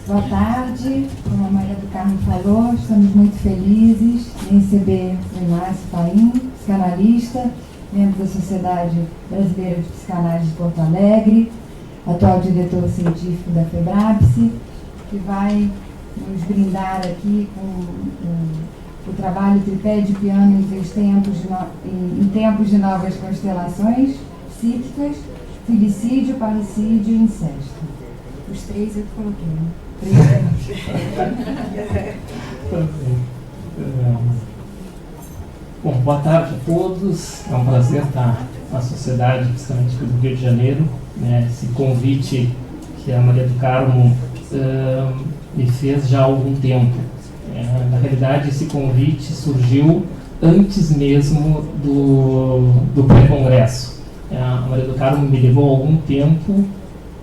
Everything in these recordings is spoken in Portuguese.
Boa tarde, como a Maria do Carmo falou, estamos muito felizes em receber o Inácio Paim, psicanalista, membro da Sociedade Brasileira de Psicanálise de Porto Alegre, atual diretor científico da FEBRAPSE, que vai nos brindar aqui com o trabalho tripé de piano em tempos de novas constelações psíquicas, filicídio, parricídio e incesto. Os três eu coloquei, né? Bom, boa tarde a todos. É um prazer estar na Sociedade Psicanalítica do Rio de Janeiro. Esse convite que a Maria do Carmo me fez já há algum tempo. Na realidade, esse convite surgiu antes mesmo do pré-congresso. A Maria do Carmo me levou algum tempo,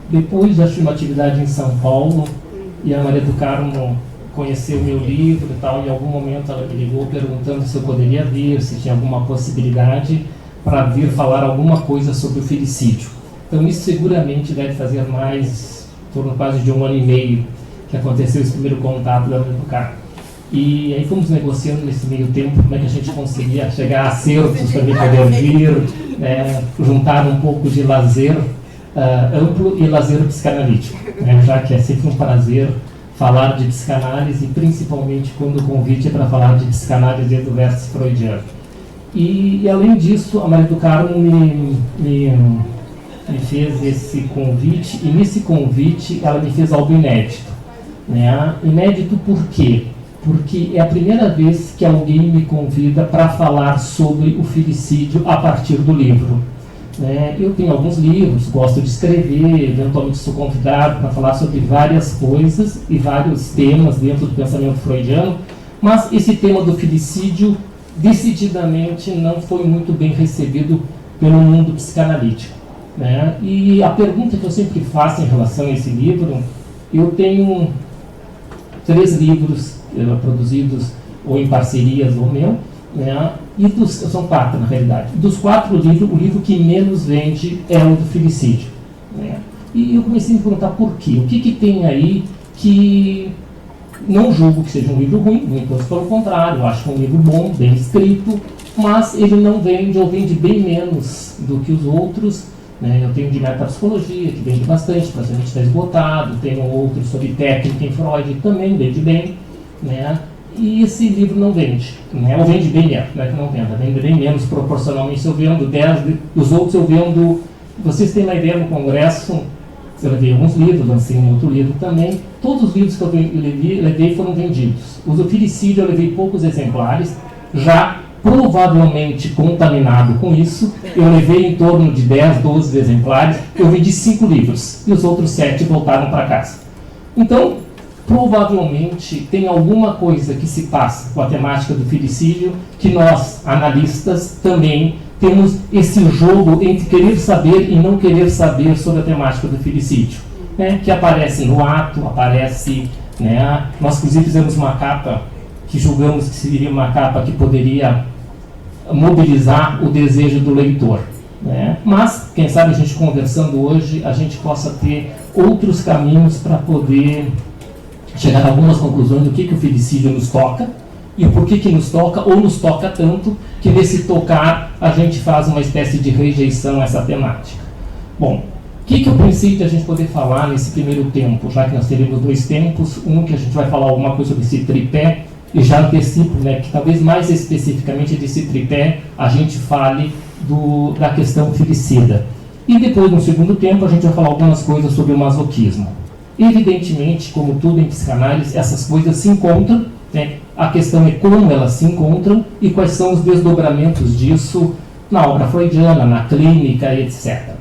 depois de uma atividade em São Paulo, e a Maria do Carmo conheceu o meu livro e tal, e em algum momento ela me ligou perguntando se eu poderia vir, se tinha alguma possibilidade para vir falar alguma coisa sobre o filicídio. Então isso seguramente deve fazer mais, em torno quase de 1 ano e meio, que aconteceu esse primeiro contato da Maria do Carmo. E aí fomos negociando nesse meio tempo como é que a gente conseguia chegar a acertos para mim poder vir, juntar um pouco de lazer amplo e lazer psicanalítico, já que é sempre um prazer falar de psicanálise, principalmente quando o convite é para falar de psicanálise do verso freudiano. E além disso, a Maria do Carmo me fez esse convite, e nesse convite ela me fez algo inédito. Inédito por quê? Porque é a primeira vez que alguém me convida para falar sobre o filicídio a partir do livro. Eu tenho alguns livros, gosto de escrever, eventualmente sou convidado para falar sobre várias coisas e vários temas dentro do pensamento freudiano, mas esse tema do filicídio decididamente não foi muito bem recebido pelo mundo psicanalítico. E a pergunta que eu sempre faço em relação a esse livro, eu tenho 3 livros produzidos ou em parcerias ou meu, e são 4 na realidade. Dos 4 livros, o livro que menos vende é o do filicídio. E eu comecei a me perguntar por quê. O que tem aí que não julgo que seja um livro ruim, muito pelo contrário, eu acho que é um livro bom, bem escrito, mas ele não vende ou vende bem menos do que os outros. Eu tenho de metapsicologia, que vende bastante, praticamente está esgotado, tenho outro sobre técnica em Freud, que também vende bem, e esse livro não vende, ou vende bem menos, não é que não venda, vende bem menos proporcionalmente. Se eu vendo 10, os outros eu vendo, vocês têm uma ideia, no congresso, eu levei alguns livros, lancei um outro livro também, todos os livros que eu levei foram vendidos. Os do filicídio eu levei poucos exemplares, já provavelmente contaminado com isso, eu levei em torno de 10, 12 exemplares, eu vendi 5 livros, e os outros 7 voltaram para casa. Então, provavelmente tem alguma coisa que se passa com a temática do filicídio, que nós, analistas, também temos esse jogo entre querer saber e não querer saber sobre a temática do filicídio, que aparece no ato, aparece, nós inclusive fizemos uma capa que julgamos que seria uma capa que poderia mobilizar o desejo do leitor. Mas, quem sabe a gente conversando hoje, a gente possa ter outros caminhos para poder chegar a algumas conclusões do que o filicídio nos toca e o porquê que nos toca, ou nos toca tanto que nesse tocar a gente faz uma espécie de rejeição a essa temática. Bom, o que eu pensei de a gente poder falar nesse primeiro tempo, já que nós teremos 2 tempos, um que a gente vai falar alguma coisa sobre esse tripé, e já antecipo, que talvez mais especificamente desse tripé a gente fale da questão filicida. E depois, no segundo tempo, a gente vai falar algumas coisas sobre o masoquismo. Evidentemente, como tudo em psicanálise, essas coisas se encontram, a questão é como elas se encontram e quais são os desdobramentos disso na obra freudiana, na clínica, etc.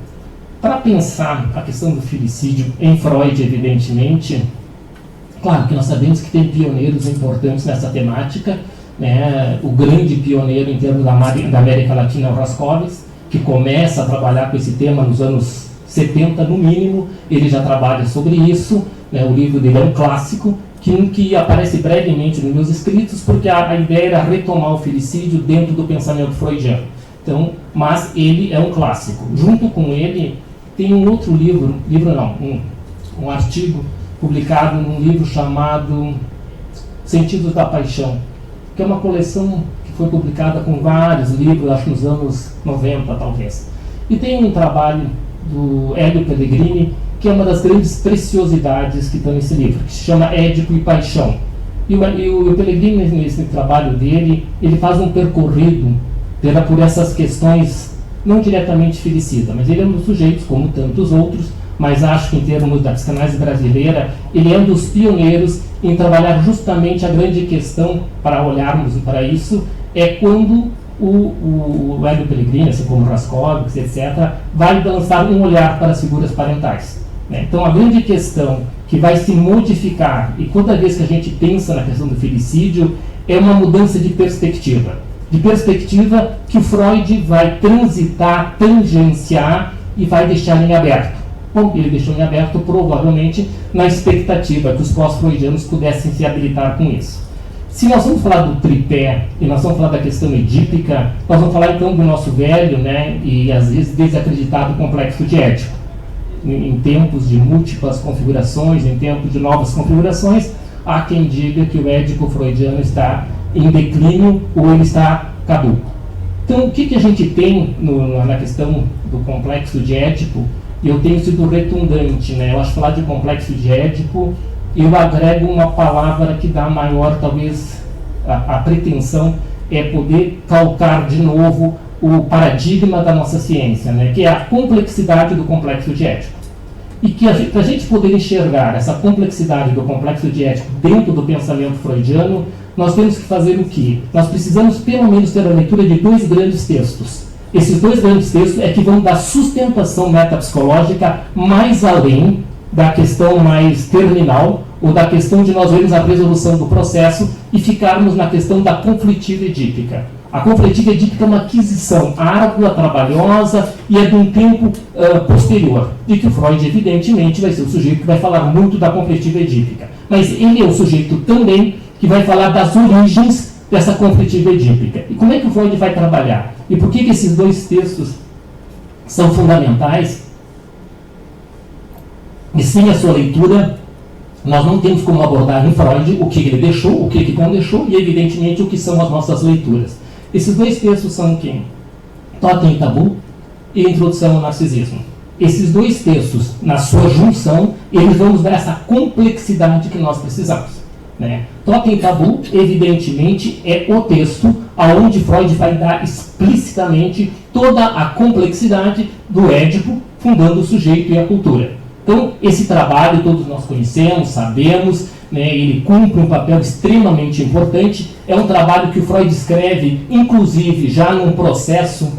Para pensar a questão do filicídio em Freud, evidentemente, claro que nós sabemos que tem pioneiros importantes nessa temática, o grande pioneiro em termos da América Latina é o Raskovitz, que começa a trabalhar com esse tema nos anos 70 no mínimo, ele já trabalha sobre isso, o livro dele é um clássico, que aparece brevemente nos meus escritos, porque a ideia era retomar o filicídio dentro do pensamento freudiano. Então, mas ele é um clássico. Junto com ele, tem um outro um artigo publicado num livro chamado Sentidos da Paixão, que é uma coleção que foi publicada com vários livros, acho nos anos 90 talvez. E tem um trabalho do Hélio Pellegrini, que é uma das grandes preciosidades que está nesse livro, que se chama Édipo e Paixão. E o Pellegrini, nesse trabalho dele, ele faz um percorrido por essas questões, não diretamente felicida, mas ele é um dos sujeitos, como tantos outros, mas acho que em termos da psicanálise brasileira, ele é um dos pioneiros em trabalhar justamente a grande questão, para olharmos para isso, é quando o Hélio Pellegrini, assim como Raskovich, etc., vai lançar um olhar para as figuras parentais. Então, a grande questão que vai se modificar, e toda vez que a gente pensa na questão do felicídio, é uma mudança de perspectiva que o Freud vai transitar, tangenciar e vai deixar em aberto. Bom, ele deixou em aberto provavelmente na expectativa que os pós-freudianos pudessem se habilitar com isso. Se nós vamos falar do tripé e nós vamos falar da questão edípica, nós vamos falar então do nosso velho, e às vezes desacreditado complexo de Édipo. Em tempos de múltiplas configurações, em tempos de novas configurações, há quem diga que o Édipo freudiano está em declínio ou ele está caduco. Então, o que a gente tem na questão do complexo de Édipo? Eu tenho sido redundante, eu acho que falar de complexo de Édipo, eu agrego uma palavra que dá maior, talvez, a pretensão, é poder calcar de novo o paradigma da nossa ciência, que é a complexidade do complexo de Édipo. E que para a gente poder enxergar essa complexidade do complexo de Édipo dentro do pensamento freudiano, nós temos que fazer o quê? Nós precisamos, pelo menos, ter a leitura de dois grandes textos. Esses dois grandes textos é que vão dar sustentação metapsicológica mais além da questão mais terminal, ou da questão de nós vermos a resolução do processo e ficarmos na questão da conflitiva edípica. A conflitiva edípica é uma aquisição árdua, trabalhosa e é de um tempo posterior, de que o Freud, evidentemente, vai ser o sujeito que vai falar muito da conflitiva edípica. Mas ele é o sujeito também que vai falar das origens dessa conflitiva edípica. E como é que o Freud vai trabalhar? E por que esses dois textos são fundamentais? E sem a sua leitura, nós não temos como abordar em Freud o que ele deixou, o que ele não deixou e, evidentemente, o que são as nossas leituras. Esses dois textos são quem? Totem e Tabu e Introdução ao Narcisismo. Esses dois textos, na sua junção, eles vão nos dar essa complexidade que nós precisamos. Totem e Tabu, evidentemente, é o texto onde Freud vai dar explicitamente toda a complexidade do Édipo, fundando o sujeito e a cultura. Então, esse trabalho todos nós conhecemos, sabemos, ele cumpre um papel extremamente importante. É um trabalho que o Freud escreve, inclusive, já num processo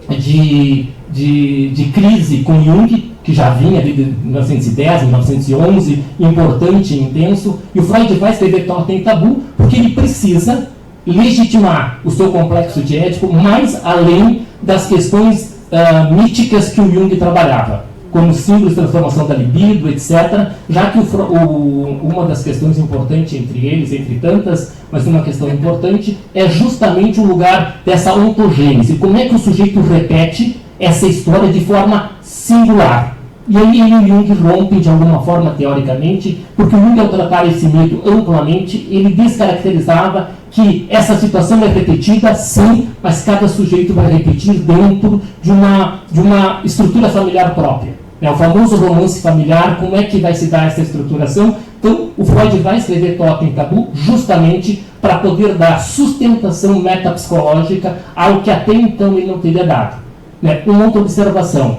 de crise com Jung, que já vinha ali de 1910, 1911, importante e intenso. E o Freud vai escrever Totem e Tabu porque ele precisa legitimar o seu complexo de Édipo mais além das questões míticas que o Jung trabalhava, como símbolos de transformação da libido, etc., já que uma das questões importantes entre eles, entre tantas, mas uma questão importante, é justamente o lugar dessa ontogênese. Como é que o sujeito repete essa história de forma singular? E aí ele e o Jung rompem de alguma forma, teoricamente, porque o Jung, ao tratar esse mito amplamente, ele descaracterizava que essa situação é repetida, sim, mas cada sujeito vai repetir dentro de uma estrutura familiar própria. O famoso romance familiar, como é que vai se dar essa estruturação? Então, o Freud vai escrever Totem e Tabu justamente para poder dar sustentação metapsicológica ao que até então ele não teria dado. Uma outra observação,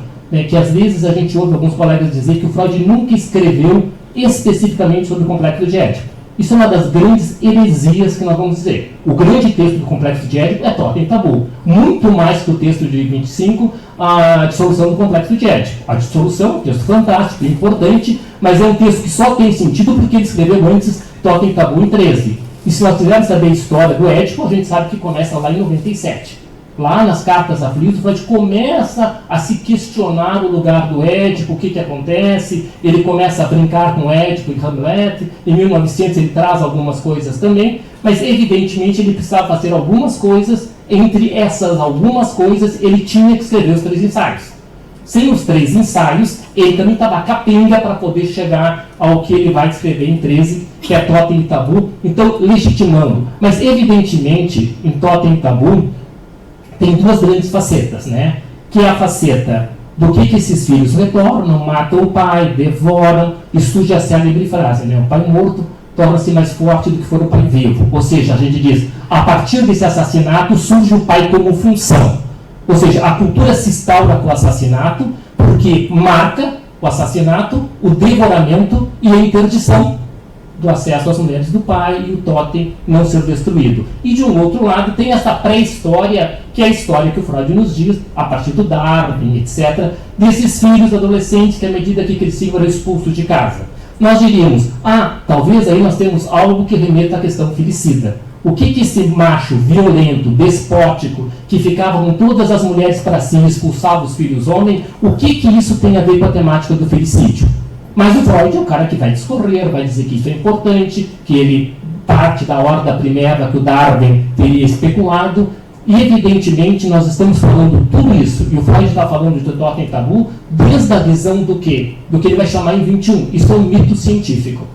que às vezes a gente ouve alguns colegas dizer que o Freud nunca escreveu especificamente sobre o complexo de Édipo. Isso é uma das grandes heresias que nós vamos dizer. O grande texto do complexo de Édipo é Totem e Tabu. Muito mais que o texto de 25, a dissolução do complexo de Édipo. A dissolução é um texto fantástico, importante, mas é um texto que só tem sentido porque ele escreveu antes Totem e Tabu em 13. E se nós quisermos saber a história do Édipo, a gente sabe que começa lá em 97. Lá nas Cartas Aflitas, Freud começa a se questionar o lugar do Édipo, o que acontece, ele começa a brincar com Édipo e Hamlet, em 1900 ele traz algumas coisas também, mas evidentemente ele precisava fazer algumas coisas, entre essas algumas coisas ele tinha que escrever os 3 ensaios. sem os 3 ensaios, ele também estava capenga para poder chegar ao que ele vai escrever em 13, que é Totem e Tabu, então legitimando. Mas, evidentemente, em Totem e Tabu, tem 2 grandes facetas, né? Que é a faceta do que esses filhos retornam, matam o pai, devoram, e surge a célebre frase, né? O pai morto torna-se mais forte do que for o pai vivo. Ou seja, a gente diz, a partir desse assassinato surge o pai como função. Ou seja, a cultura se instaura com o assassinato, porque marca o assassinato, o devoramento e a interdição do acesso às mulheres do pai e o totem não ser destruído. E de um outro lado tem essa pré-história, que é a história que o Freud nos diz, a partir do Darwin, etc., desses filhos adolescentes que à medida que cresciam eram expulsos de casa. Nós diríamos, talvez aí nós temos algo que remeta à questão filicida. O que esse macho violento, despótico, que ficava com todas as mulheres para si e expulsava os filhos homens, o que isso tem a ver com a temática do felicídio? Mas o Freud é o cara que vai discorrer, vai dizer que isso é importante, que ele parte da horda primeira que o Darwin teria especulado, e evidentemente nós estamos falando tudo isso, e o Freud está falando de Totem e Tabu, desde a visão do quê? Do que ele vai chamar em 21, isso é um mito científico.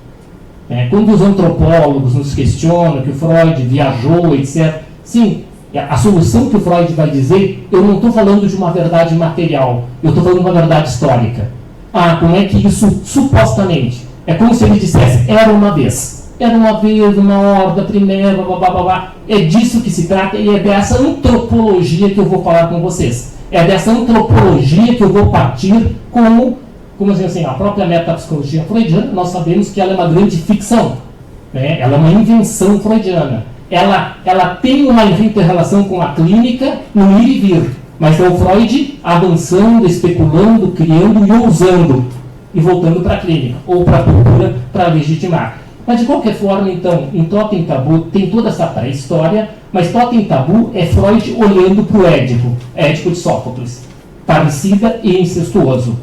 Quando os antropólogos nos questionam que o Freud viajou, etc., sim, a solução que o Freud vai dizer, eu não estou falando de uma verdade material, eu estou falando de uma verdade histórica. Como é que isso, supostamente, é como se ele dissesse, era uma vez, uma horda primeira, blá, blá, blá, blá. É disso que se trata e é dessa antropologia que eu vou falar com vocês. É dessa antropologia que eu vou partir como assim, a própria metapsicologia freudiana, nós sabemos que ela é uma grande ficção, né? Ela é uma invenção freudiana. Ela tem uma inter-relação com a clínica no ir e vir. Mas é o Freud avançando, especulando, criando e ousando, e voltando para a clínica, ou para a cultura, para legitimar. Mas de qualquer forma, então, em Totem e Tabu tem toda essa pré-história, mas Totem e Tabu é Freud olhando para o Édipo de Sófocles, parricida e incestuoso.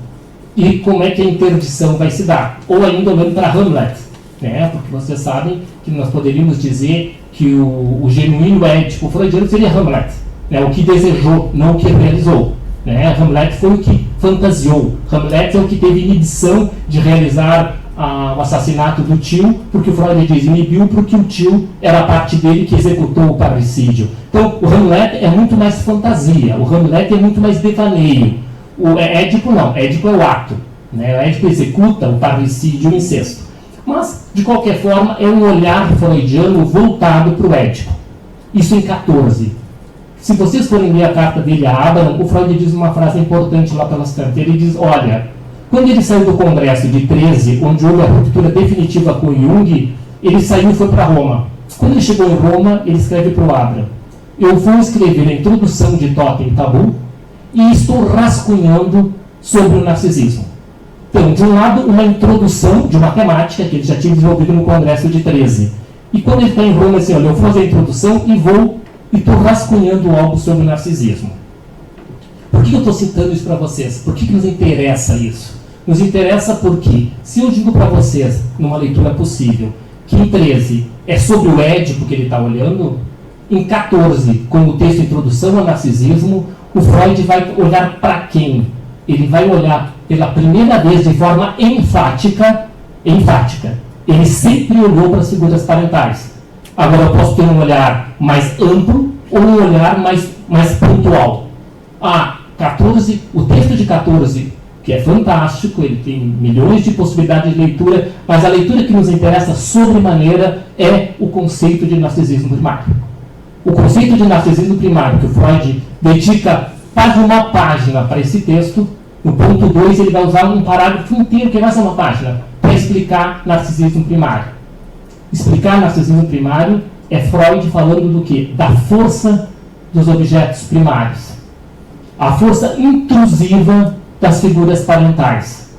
E como é que a interdição vai se dar? Ou ainda olhando para Hamlet, né? Porque vocês sabem que nós poderíamos dizer que o genuíno Édipo freudiano seria Hamlet. O que desejou, não o que realizou. Hamlet foi o que fantasiou. Hamlet é o que teve inibição de realizar o assassinato do tio, porque o Freud diz, inibiu porque o tio era a parte dele que executou o parricídio. Então, o Hamlet é muito mais fantasia, o Hamlet é muito mais devaneio. O Édipo não, Édipo é o ato. O Édipo executa o parricídio e o incesto. Mas, de qualquer forma, é um olhar freudiano voltado para o Édipo. Isso em 14. Se vocês forem ler a carta dele a Abraham, o Freud diz uma frase importante lá pelas tantas. Ele diz, olha, quando ele saiu do congresso de 13, onde houve a ruptura definitiva com Jung, ele saiu e foi para Roma. Quando ele chegou em Roma, ele escreve para o Abraham, eu vou escrever a introdução de Totem e Tabu e estou rascunhando sobre o narcisismo. Então, de um lado, uma introdução de uma temática que ele já tinha desenvolvido no congresso de 13. E quando ele está em Roma, assim, olha, eu vou fazer a introdução e estou rascunhando algo sobre o narcisismo. Por que eu estou citando isso para vocês? Por que nos interessa isso? Nos interessa porque, se eu digo para vocês, numa leitura possível, que em 13 é sobre o Édipo que ele está olhando, em 14, com o texto Introdução ao Narcisismo, o Freud vai olhar para quem? Ele vai olhar pela primeira vez de forma enfática. Ele sempre olhou para as figuras parentais. Agora eu posso ter um olhar mais amplo ou um olhar mais pontual. 14, o texto de 14, que é fantástico, ele tem milhões de possibilidades de leitura, mas a leitura que nos interessa sobremaneira é o conceito de narcisismo primário. O conceito de narcisismo primário, que o Freud dedica quase uma página para esse texto, no ponto 2 ele vai usar um parágrafo inteiro, que é mais uma página, para explicar narcisismo primário. Explicar narcisismo primário é Freud falando do quê? Da força dos objetos primários. A força intrusiva das figuras parentais.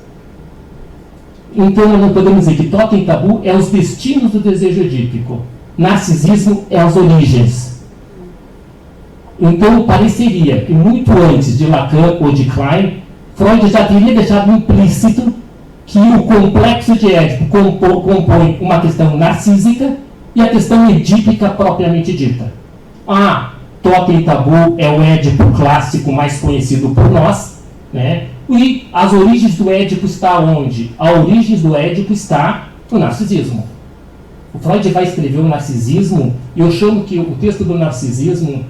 Então, nós podemos dizer que Totem e Tabu é os destinos do desejo edípico. Narcisismo é as origens. Então, pareceria que muito antes de Lacan ou de Klein, Freud já teria deixado implícito que o complexo de Édipo compõe uma questão narcísica e a questão edípica propriamente dita. Totem e Tabu é o Édipo clássico mais conhecido por nós, né? E as origens do Édipo está onde? A origem do Édipo está no narcisismo. O Freud vai escrever o narcisismo, e eu chamo que o texto do narcisismo,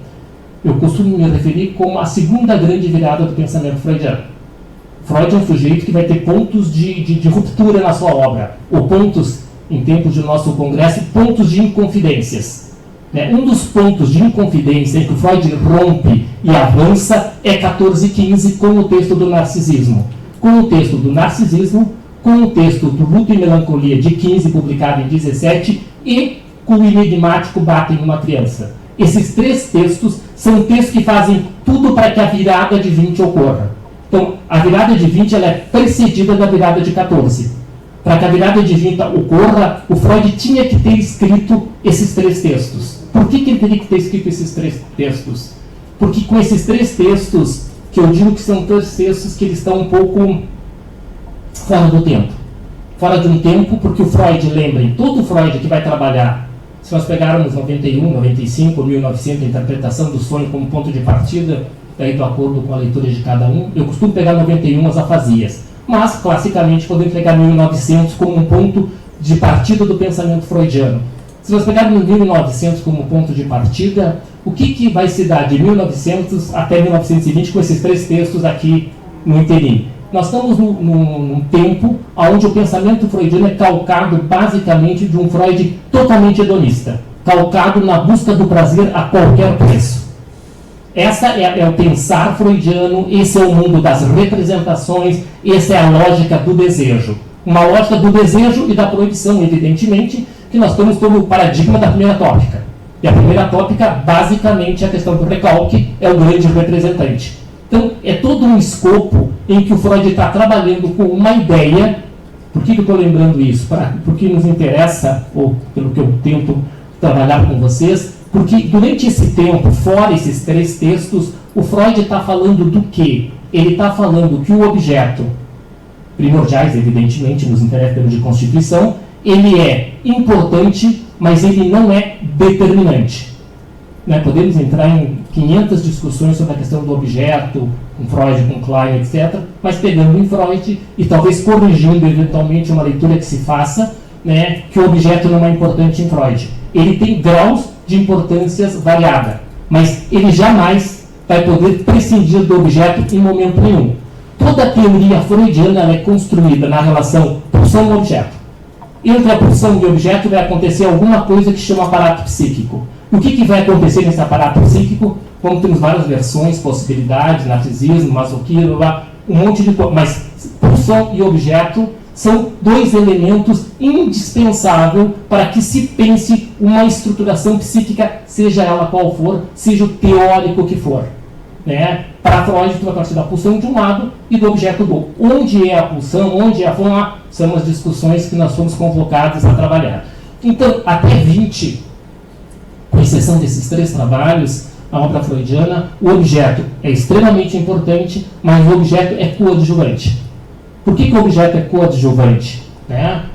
eu costumo me referir como a segunda grande virada do pensamento freudiano. Freud é um sujeito que vai ter pontos de ruptura na sua obra, ou pontos, em tempos do nosso congresso, pontos de inconfidências. Um dos pontos de inconfidência em que o Freud rompe e avança é 1415 com o texto do narcisismo. Com o texto do narcisismo, com o texto do Luto e Melancolia de 15, publicado em 17, e com o enigmático Batem numa Criança. Esses três textos são textos que fazem tudo para que a virada de 20 ocorra. Então, a virada de 20 ela é precedida da virada de 14. Para que a virada de 20 ocorra, o Freud tinha que ter escrito esses três textos. Por que ele teria que ter escrito esses três textos? Porque com esses três textos, que eu digo que são três textos que eles estão um pouco fora do tempo. Fora de um tempo, porque o Freud, lembrem, todo o Freud que vai trabalhar, se nós pegarmos 91, 95, 1900, a interpretação do sonho como ponto de partida, daí do acordo com a leitura de cada um, eu costumo pegar 91 as afasias, mas classicamente podemos pegar 1900 como um ponto de partida do pensamento freudiano. Se nós pegarmos 1900 como ponto de partida, o que vai se dar de 1900 até 1920 com esses três textos aqui no inteirinho? Nós estamos num tempo onde o pensamento freudiano é calcado basicamente de um Freud totalmente hedonista, calcado na busca do prazer a qualquer preço. Essa é o pensar freudiano, esse é o mundo das representações, essa é a lógica do desejo. Uma lógica do desejo e da proibição, evidentemente, que nós temos como paradigma da primeira tópica. E a primeira tópica, basicamente, a questão do recalque, é o grande representante. Então, é todo um escopo em que o Freud está trabalhando com uma ideia. Por que eu estou lembrando isso? Porque nos interessa, ou pelo que eu tento trabalhar com vocês, porque durante esse tempo, fora esses três textos, o Freud está falando do quê? Ele está falando que o objeto, primordiais, evidentemente, nos interessa em termos de constituição, ele é importante, mas ele não é determinante. Podemos entrar em 500 discussões sobre a questão do objeto, com Freud, com Klein, etc., mas pegando em Freud e talvez corrigindo eventualmente uma leitura que se faça, que o objeto não é importante em Freud. Ele tem graus de importâncias variada, mas ele jamais vai poder prescindir do objeto em momento nenhum. Toda a teoria freudiana ela é construída na relação pulsão-objeto. Entre a pulsão e o objeto vai acontecer alguma coisa que chama aparato psíquico. O que vai acontecer nesse aparato psíquico? Como temos várias versões, possibilidades, narcisismo, masoquismo, um monte de coisa. Mas pulsão e objeto são dois elementos indispensáveis para que se pense uma estruturação psíquica, seja ela qual for, seja o teórico que for. Para Freud, tu vai partir da pulsão de um lado e do objeto do outro. Onde é a pulsão, onde é a forma, são as discussões que nós fomos convocados a trabalhar. Então, até 20, com exceção desses três trabalhos, a obra freudiana, o objeto é extremamente importante, mas o objeto é coadjuvante. Por que o objeto é coadjuvante?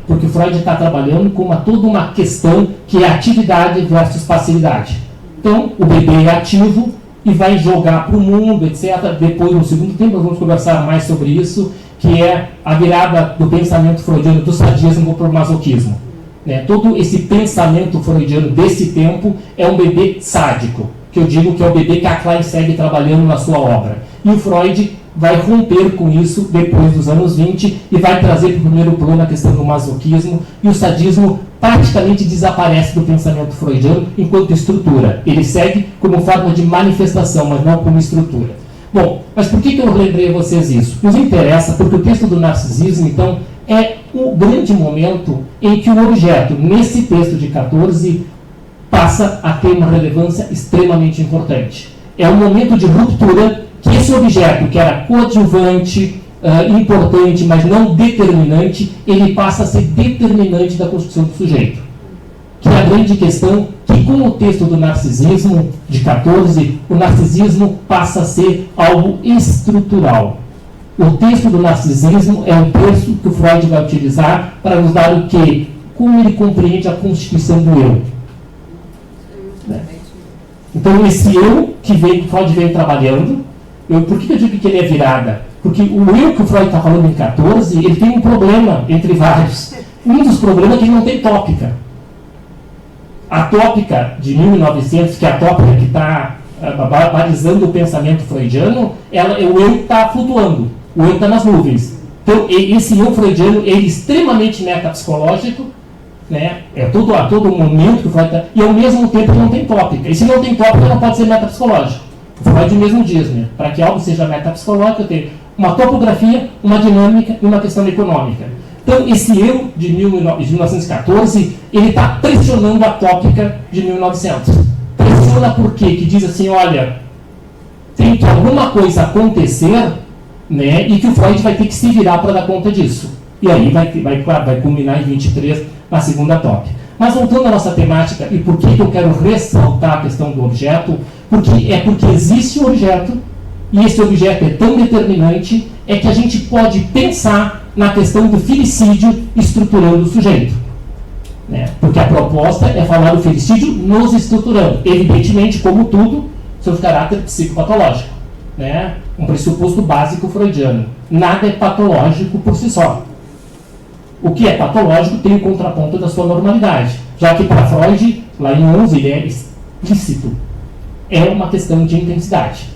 Porque o Freud está trabalhando com toda uma questão que é atividade versus passividade. Então, o bebê é ativo e vai jogar para o mundo, etc. Depois, no segundo tempo, nós vamos conversar mais sobre isso, que é a virada do pensamento freudiano do sadismo para o masoquismo. Todo esse pensamento freudiano desse tempo é um bebê sádico, que eu digo que é o bebê que a Klein segue trabalhando na sua obra. E o Freud vai romper com isso depois dos anos 20 e vai trazer para o primeiro plano a questão do masoquismo, e o sadismo praticamente desaparece do pensamento freudiano enquanto estrutura. Ele segue como forma de manifestação, mas não como estrutura. Bom, mas por que eu lembrei a vocês isso? Nos interessa porque o texto do narcisismo, então, é o grande momento em que o objeto, nesse texto de 14, passa a ter uma relevância extremamente importante. É um momento de ruptura que esse objeto, que era coadjuvante, importante, mas não determinante, ele passa a ser determinante da construção do sujeito. Que é a grande questão que, com o texto do narcisismo, de 14, o narcisismo passa a ser algo estrutural. O texto do narcisismo é um texto que o Freud vai utilizar para nos dar o quê? Como ele compreende a constituição do eu. Então, esse eu que Freud vem trabalhando, por que eu digo que ele é virada? Porque o eu que o Freud está falando em 14, ele tem um problema, entre vários. Um dos problemas é que ele não tem tópica. A tópica de 1900, que é a tópica que está balizando o pensamento freudiano, o eu está flutuando, o eu está nas nuvens. Então, esse eu freudiano é extremamente metapsicológico, né? É todo momento que o Freud está... E ao mesmo tempo não tem tópica. E se não tem tópica, não pode ser metapsicológico. O Freud mesmo diz, né? Para que algo seja metapsicológico, tem uma topografia, uma dinâmica e uma questão econômica. Então, esse eu de 1914, ele está pressionando a tópica de 1900. Pressiona por quê? Que diz assim, olha, tem que alguma coisa acontecer, né, e que o Freud vai ter que se virar para dar conta disso. E aí vai culminar em 23 na segunda tópica. Mas voltando à nossa temática, e por que eu quero ressaltar a questão do objeto? Porque existe um objeto, e esse objeto é tão determinante, é que a gente pode pensar na questão do filicídio estruturando o sujeito. Né? Porque a proposta é falar do filicídio nos estruturando. Evidentemente, como tudo, seu caráter psicopatológico. Né? Um pressuposto básico freudiano. Nada é patológico por si só. O que é patológico tem o contraponto da sua normalidade. Já que para Freud, lá em 11, ele é explícito. É uma questão de intensidade.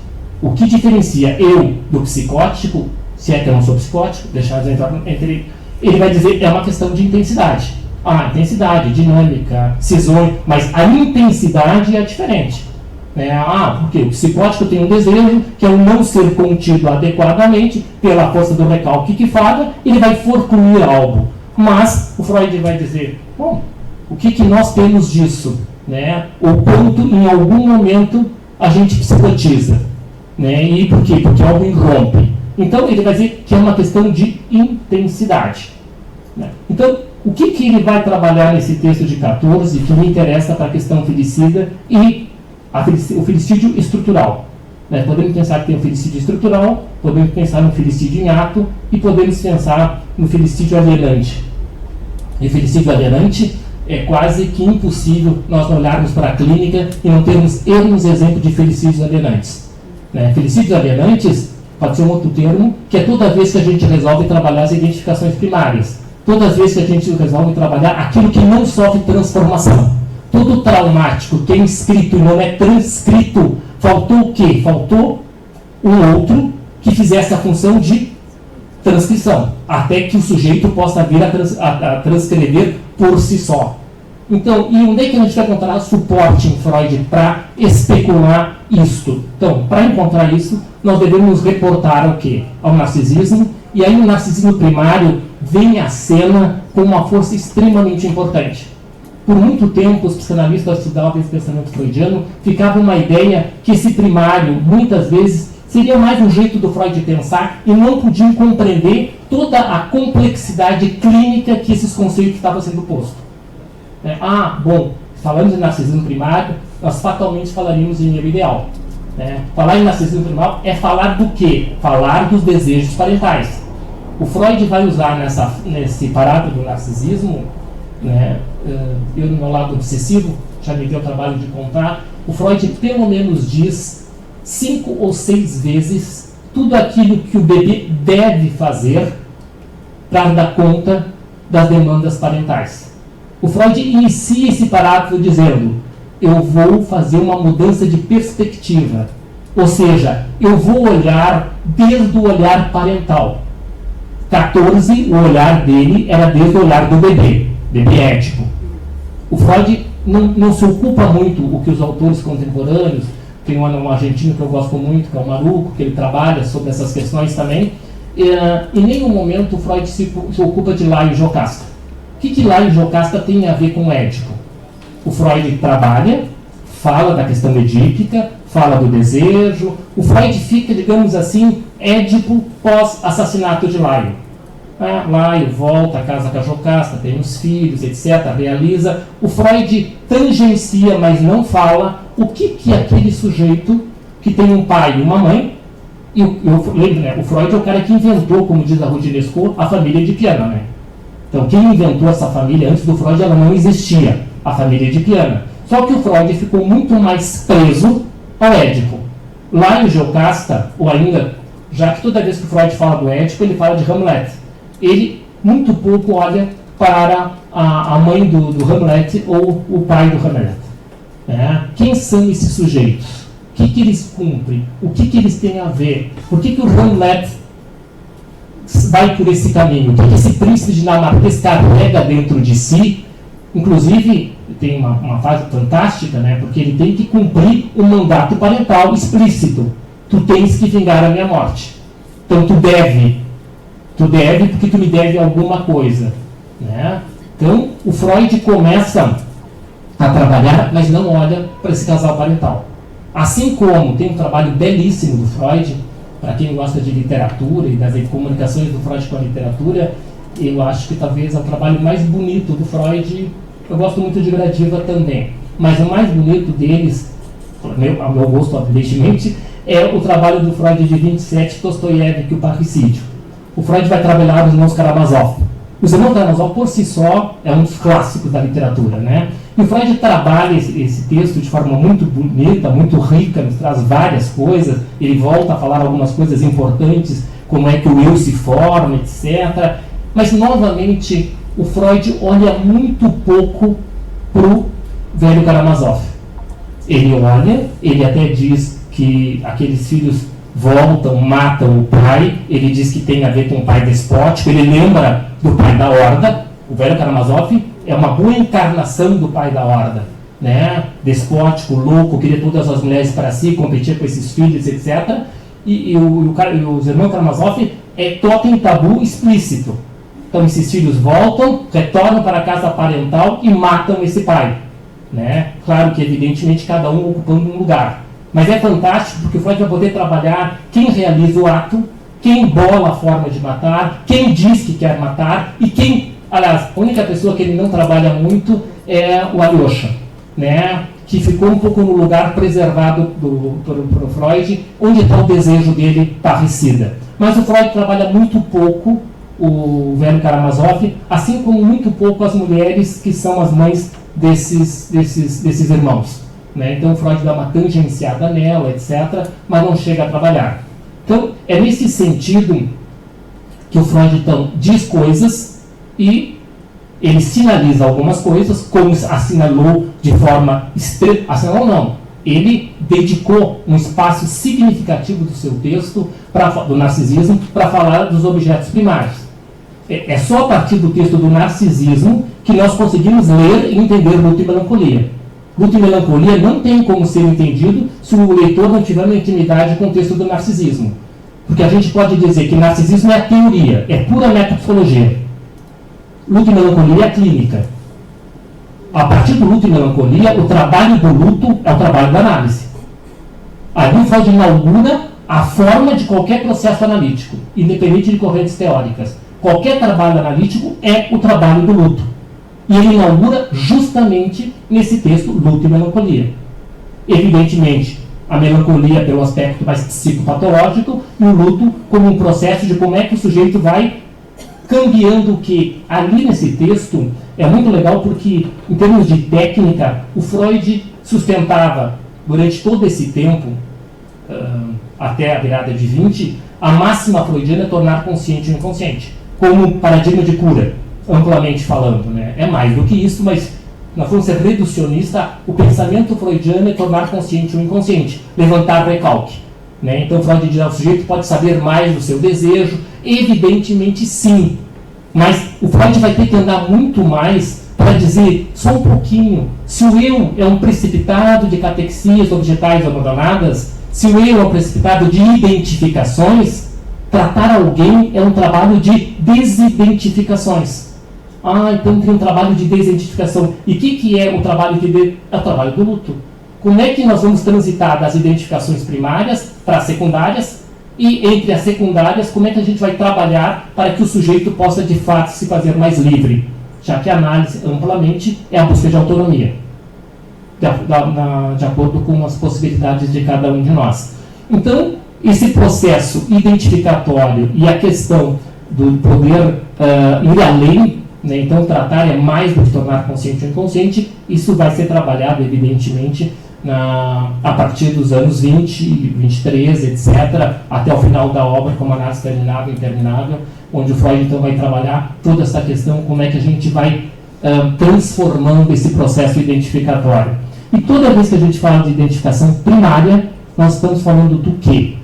O que diferencia eu do psicótico, se é que eu não sou psicótico, deixar eu entrar entre ele vai dizer é uma questão de intensidade. Intensidade, dinâmica, cisões, mas a intensidade é diferente. Porque o psicótico tem um desejo que é o não ser contido adequadamente pela força do recalque que fala, ele vai forcluir algo. Mas o Freud vai dizer, bom, o que nós temos disso? Né? O ponto, em algum momento, a gente psicotiza. Né? E por quê? Porque algo irrompe. Então, ele vai dizer que é uma questão de intensidade. Né? Então, o que ele vai trabalhar nesse texto de 14, que me interessa para a questão filicida e o filicídio estrutural? Né? Podemos pensar que tem o filicídio estrutural, podemos pensar no filicídio em ato e podemos pensar no filicídio alienante. E o filicídio alienante é quase que impossível nós olharmos para a clínica e não termos exemplo de filicídios alienantes. Né? Filicídios alienantes pode ser um outro termo, que é toda vez que a gente resolve trabalhar as identificações primárias. Toda vez que a gente resolve trabalhar aquilo que não sofre transformação. Todo traumático que é inscrito e não é transcrito, faltou o quê? Faltou um outro que fizesse a função de transcrição, até que o sujeito possa vir a transcrever por si só. Então, e onde é que a gente vai encontrar suporte em Freud para especular isto? Então, para encontrar isso, nós devemos reportar ao quê? Ao narcisismo, e aí o narcisismo primário vem à cena com uma força extremamente importante. Por muito tempo, os psicanalistas estudavam esse pensamento freudiano, ficava uma ideia que esse primário, muitas vezes, seria mais um jeito do Freud pensar e não podiam compreender toda a complexidade clínica que esses conceitos estavam sendo postos. Falamos em narcisismo primário, nós fatalmente falaríamos em eu ideal. Falar em narcisismo primário é falar do quê? Falar dos desejos parentais. O Freud vai usar nesse parágrafo do narcisismo, eu no meu lado obsessivo, já me deu o trabalho de contar, o Freud pelo menos diz 5 ou 6 vezes tudo aquilo que o bebê deve fazer para dar conta das demandas parentais. O Freud inicia esse parágrafo dizendo, eu vou fazer uma mudança de perspectiva, ou seja, eu vou olhar desde o olhar parental. 14, o olhar dele era desde o olhar do bebê ético. O Freud não se ocupa muito o que os autores contemporâneos, tem um argentino que eu gosto muito, que é o Maruco, que ele trabalha sobre essas questões também, em nenhum momento o Freud se ocupa de Laio e Jocasta. O que Laio e Jocasta tem a ver com o Édipo? O Freud trabalha, fala da questão edípica, fala do desejo, o Freud fica, digamos assim, Édipo pós-assassinato de Laio. Laio volta, casa com a Jocasta, tem os filhos, etc., realiza. O Freud tangencia, mas não fala o que é aquele sujeito que tem um pai e uma mãe. E o Freud é o cara que inventou, como diz a Ruth Lescaut, a família de Piana. Então, quem inventou essa família antes do Freud, ela não existia, a família de Piana. Só que o Freud ficou muito mais preso ao Édipo. Laio e Jocasta, ou ainda já que toda vez que o Freud fala do Édipo, ele fala de Hamlet. Ele muito pouco olha para a mãe do Hamlet ou o pai do Hamlet. Quem são esses sujeitos? O que eles cumprem? O que eles têm a ver? Por que o Hamlet vai por esse caminho? O que esse príncipe dinamarquês carrega dentro de si? Inclusive, tem uma fase fantástica, né? Porque ele tem que cumprir um mandato parental explícito. Tu tens que vingar a minha morte. Então tu deve porque tu me deve alguma coisa. Né? Então o Freud começa a trabalhar, mas não olha para esse casal parental. Assim como tem um trabalho belíssimo do Freud, para quem gosta de literatura e das comunicações do Freud com a literatura, eu acho que talvez é o trabalho mais bonito do Freud. Eu gosto muito de Gradiva também, mas o mais bonito deles, a meu gosto, evidentemente, é o trabalho do Freud de 27, Dostoiévski, o Parricídio. O Freud vai trabalhar os irmãos Karamazov. Os irmãos Karamazov, por si só, é um dos clássicos da literatura, né? E o Freud trabalha esse texto de forma muito bonita, muito rica, nos traz várias coisas. Ele volta a falar algumas coisas importantes, como é que o eu se forma, etc. Mas, novamente, o Freud olha muito pouco para o velho Karamazov. Ele olha, ele até diz que aqueles filhos voltam, matam o pai, ele diz que tem a ver com o pai despótico, ele lembra do pai da Horda. O velho Karamazov é uma boa encarnação do pai da Horda, né? Despótico, louco, queria todas as mulheres para si, competia com esses filhos, etc. E os irmãos Karamazov é totem tabu explícito. Então esses filhos voltam, retornam para a casa parental e matam esse pai, né? Claro que evidentemente cada um ocupando um lugar. Mas é fantástico porque o Freud vai poder trabalhar quem realiza o ato, quem bola a forma de matar, quem diz que quer matar e quem... Aliás, a única pessoa que ele não trabalha muito é o Alyosha, né? Que ficou um pouco no lugar preservado por Freud, onde está o desejo dele parricida. Mas o Freud trabalha muito pouco o velho Karamazov, assim como muito pouco as mulheres que são as mães desses irmãos. Né? Então Freud dá uma tangenciada nela, etc., mas não chega a trabalhar. Então é nesse sentido que o Freud então diz coisas e ele sinaliza algumas coisas, como assinalou de forma assinalou não, ele dedicou um espaço significativo do seu texto do narcisismo para falar dos objetos primários. É só a partir do texto do narcisismo que nós conseguimos ler e entender Luto e Melancolia. Luto e Melancolia não tem como ser entendido se o leitor não tiver uma intimidade com o texto do narcisismo. Porque a gente pode dizer que narcisismo é a teoria, é pura metapsicologia. Luto e Melancolia é a clínica. A partir do Luto e Melancolia, o trabalho do luto é o trabalho da análise. Ali o Freud inaugura a forma de qualquer processo analítico, independente de correntes teóricas. Qualquer trabalho analítico é o trabalho do luto. E ele inaugura justamente nesse texto Luto e Melancolia. Evidentemente, a melancolia pelo aspecto mais psicopatológico e o luto como um processo de como é que o sujeito vai cambiando, que ali nesse texto é muito legal porque, em termos de técnica, o Freud sustentava durante todo esse tempo, até a virada de 20, a máxima freudiana é tornar consciente o inconsciente, como paradigma de cura, amplamente falando. Né? É mais do que isso, mas na força reducionista, o pensamento freudiano é tornar consciente o inconsciente, levantar recalque. Né? Então Freud diz que o sujeito pode saber mais do seu desejo, evidentemente sim, mas o Freud vai ter que andar muito mais para dizer, só um pouquinho, se o eu é um precipitado de catexias objetais abandonadas, se o eu é um precipitado de identificações, tratar alguém é um trabalho de desidentificações. Então tem um trabalho de desidentificação. E o que é o trabalho é o trabalho do luto. Como é que nós vamos transitar das identificações primárias para as secundárias? E entre as secundárias, como é que a gente vai trabalhar para que o sujeito possa de fato se fazer mais livre? Já que a análise amplamente é a busca de autonomia, de acordo com as possibilidades de cada um de nós. Então, esse processo identificatório e a questão do poder ir além, né, então tratar é mais do que tornar consciente o inconsciente, isso vai ser trabalhado, evidentemente, a partir dos anos 20, 23, etc., até o final da obra, como análise terminável e interminável, onde o Freud então vai trabalhar toda essa questão, como é que a gente vai transformando esse processo identificatório. E toda vez que a gente fala de identificação primária, nós estamos falando do quê?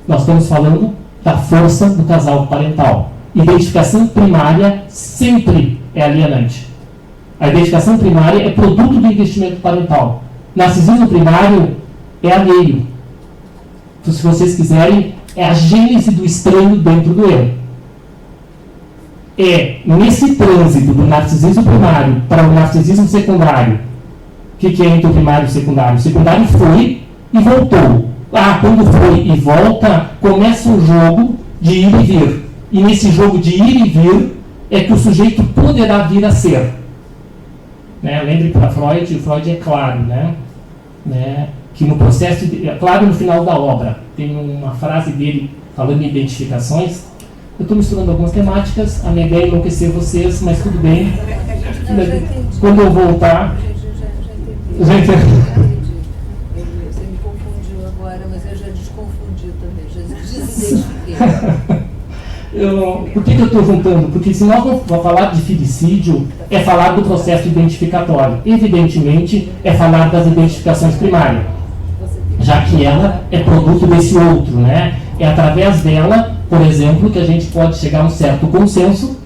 Nós estamos falando da força do casal parental. Identificação primária sempre é alienante. A identificação primária é produto do investimento parental. Narcisismo primário é alheio. Então, se vocês quiserem, é a gênese do estranho dentro do eu. É nesse trânsito do narcisismo primário para o narcisismo secundário. O que é entre o primário e o secundário? O secundário foi e voltou. Quando foi e volta, começa um jogo de ir e vir. E nesse jogo de ir e vir é que o sujeito poderá vir a ser. Lembre para Freud é claro, que no processo, claro no final da obra, tem uma frase dele falando em identificações. Eu estou misturando algumas temáticas, a minha ideia é enlouquecer vocês, mas tudo bem. Quando eu voltar... Já entendi. Você me confundiu agora, mas eu já desconfundi também, já desidentifiquei. Por que eu estou juntando? Porque se nós vamos falar de filicídio, é falar do processo identificatório. Evidentemente, é falar das identificações primárias, já que ela é produto desse outro, É através dela, por exemplo, que a gente pode chegar a um certo consenso,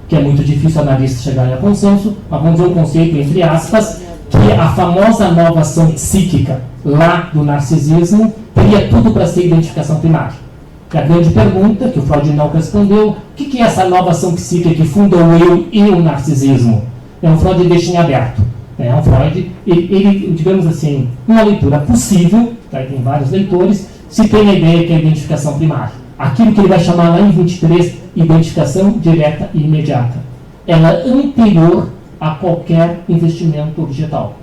que é muito difícil analista chegar a consenso, mas vamos ver um conceito entre aspas, que a famosa nova ação psíquica lá do narcisismo teria tudo para ser identificação primária. A grande pergunta, que o Freud não respondeu, o que é essa nova ação psíquica que funda o eu e o narcisismo? Um Freud deixa em aberto. Um Freud, ele, digamos assim, uma leitura possível, tem vários leitores, se tem a ideia que é a identificação primária. Aquilo que ele vai chamar lá em 23, identificação direta e imediata. Ela é anterior a qualquer investimento objetal.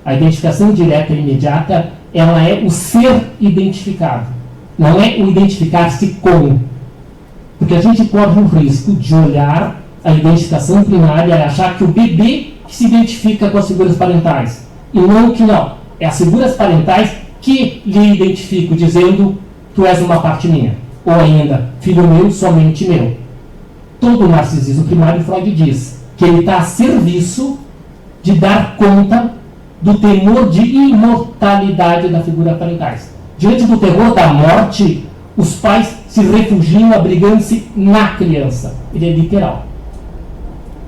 A identificação direta e imediata, ela é o ser identificado. Não é o identificar-se com. Porque a gente corre o risco de olhar a identificação primária e achar que o bebê que se identifica com as figuras parentais. E não que não. É as figuras parentais que lhe identificam, dizendo, tu és uma parte minha. Ou ainda, filho meu, somente meu. Todo narcisismo primário, Freud diz que ele está a serviço de dar conta do temor de imortalidade da figura parentais. Diante do terror da morte, os pais se refugiam abrigando-se na criança. Ele é literal.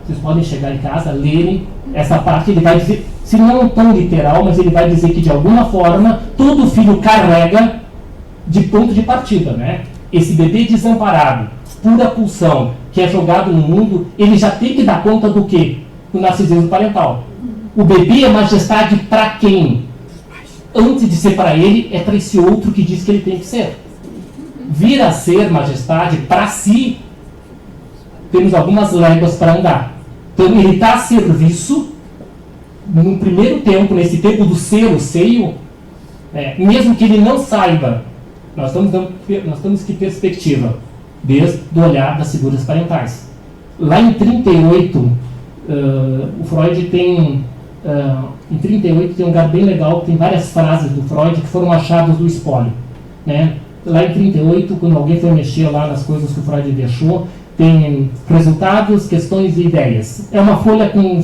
Vocês podem chegar em casa, lerem essa parte, ele vai dizer, se não tão literal, mas ele vai dizer que de alguma forma, todo filho carrega de ponto de partida, Esse bebê desamparado, pura pulsão, que é jogado no mundo, ele já tem que dar conta do quê? Do narcisismo parental. O bebê é majestade para quem? Antes de ser para ele, é para esse outro que diz que ele tem que ser. Vir a ser majestade para si, temos algumas léguas para andar. Então ele está a serviço, no primeiro tempo, nesse tempo do ser, o seio, mesmo que ele não saiba, nós temos que perspectiva, desde o olhar das figuras parentais. Lá em 38, o Freud tem... em 38 tem um lugar bem legal, tem várias frases do Freud que foram achadas do espólio. Lá em 38, quando alguém foi mexer lá nas coisas que o Freud deixou, tem resultados, questões e ideias. É uma folha com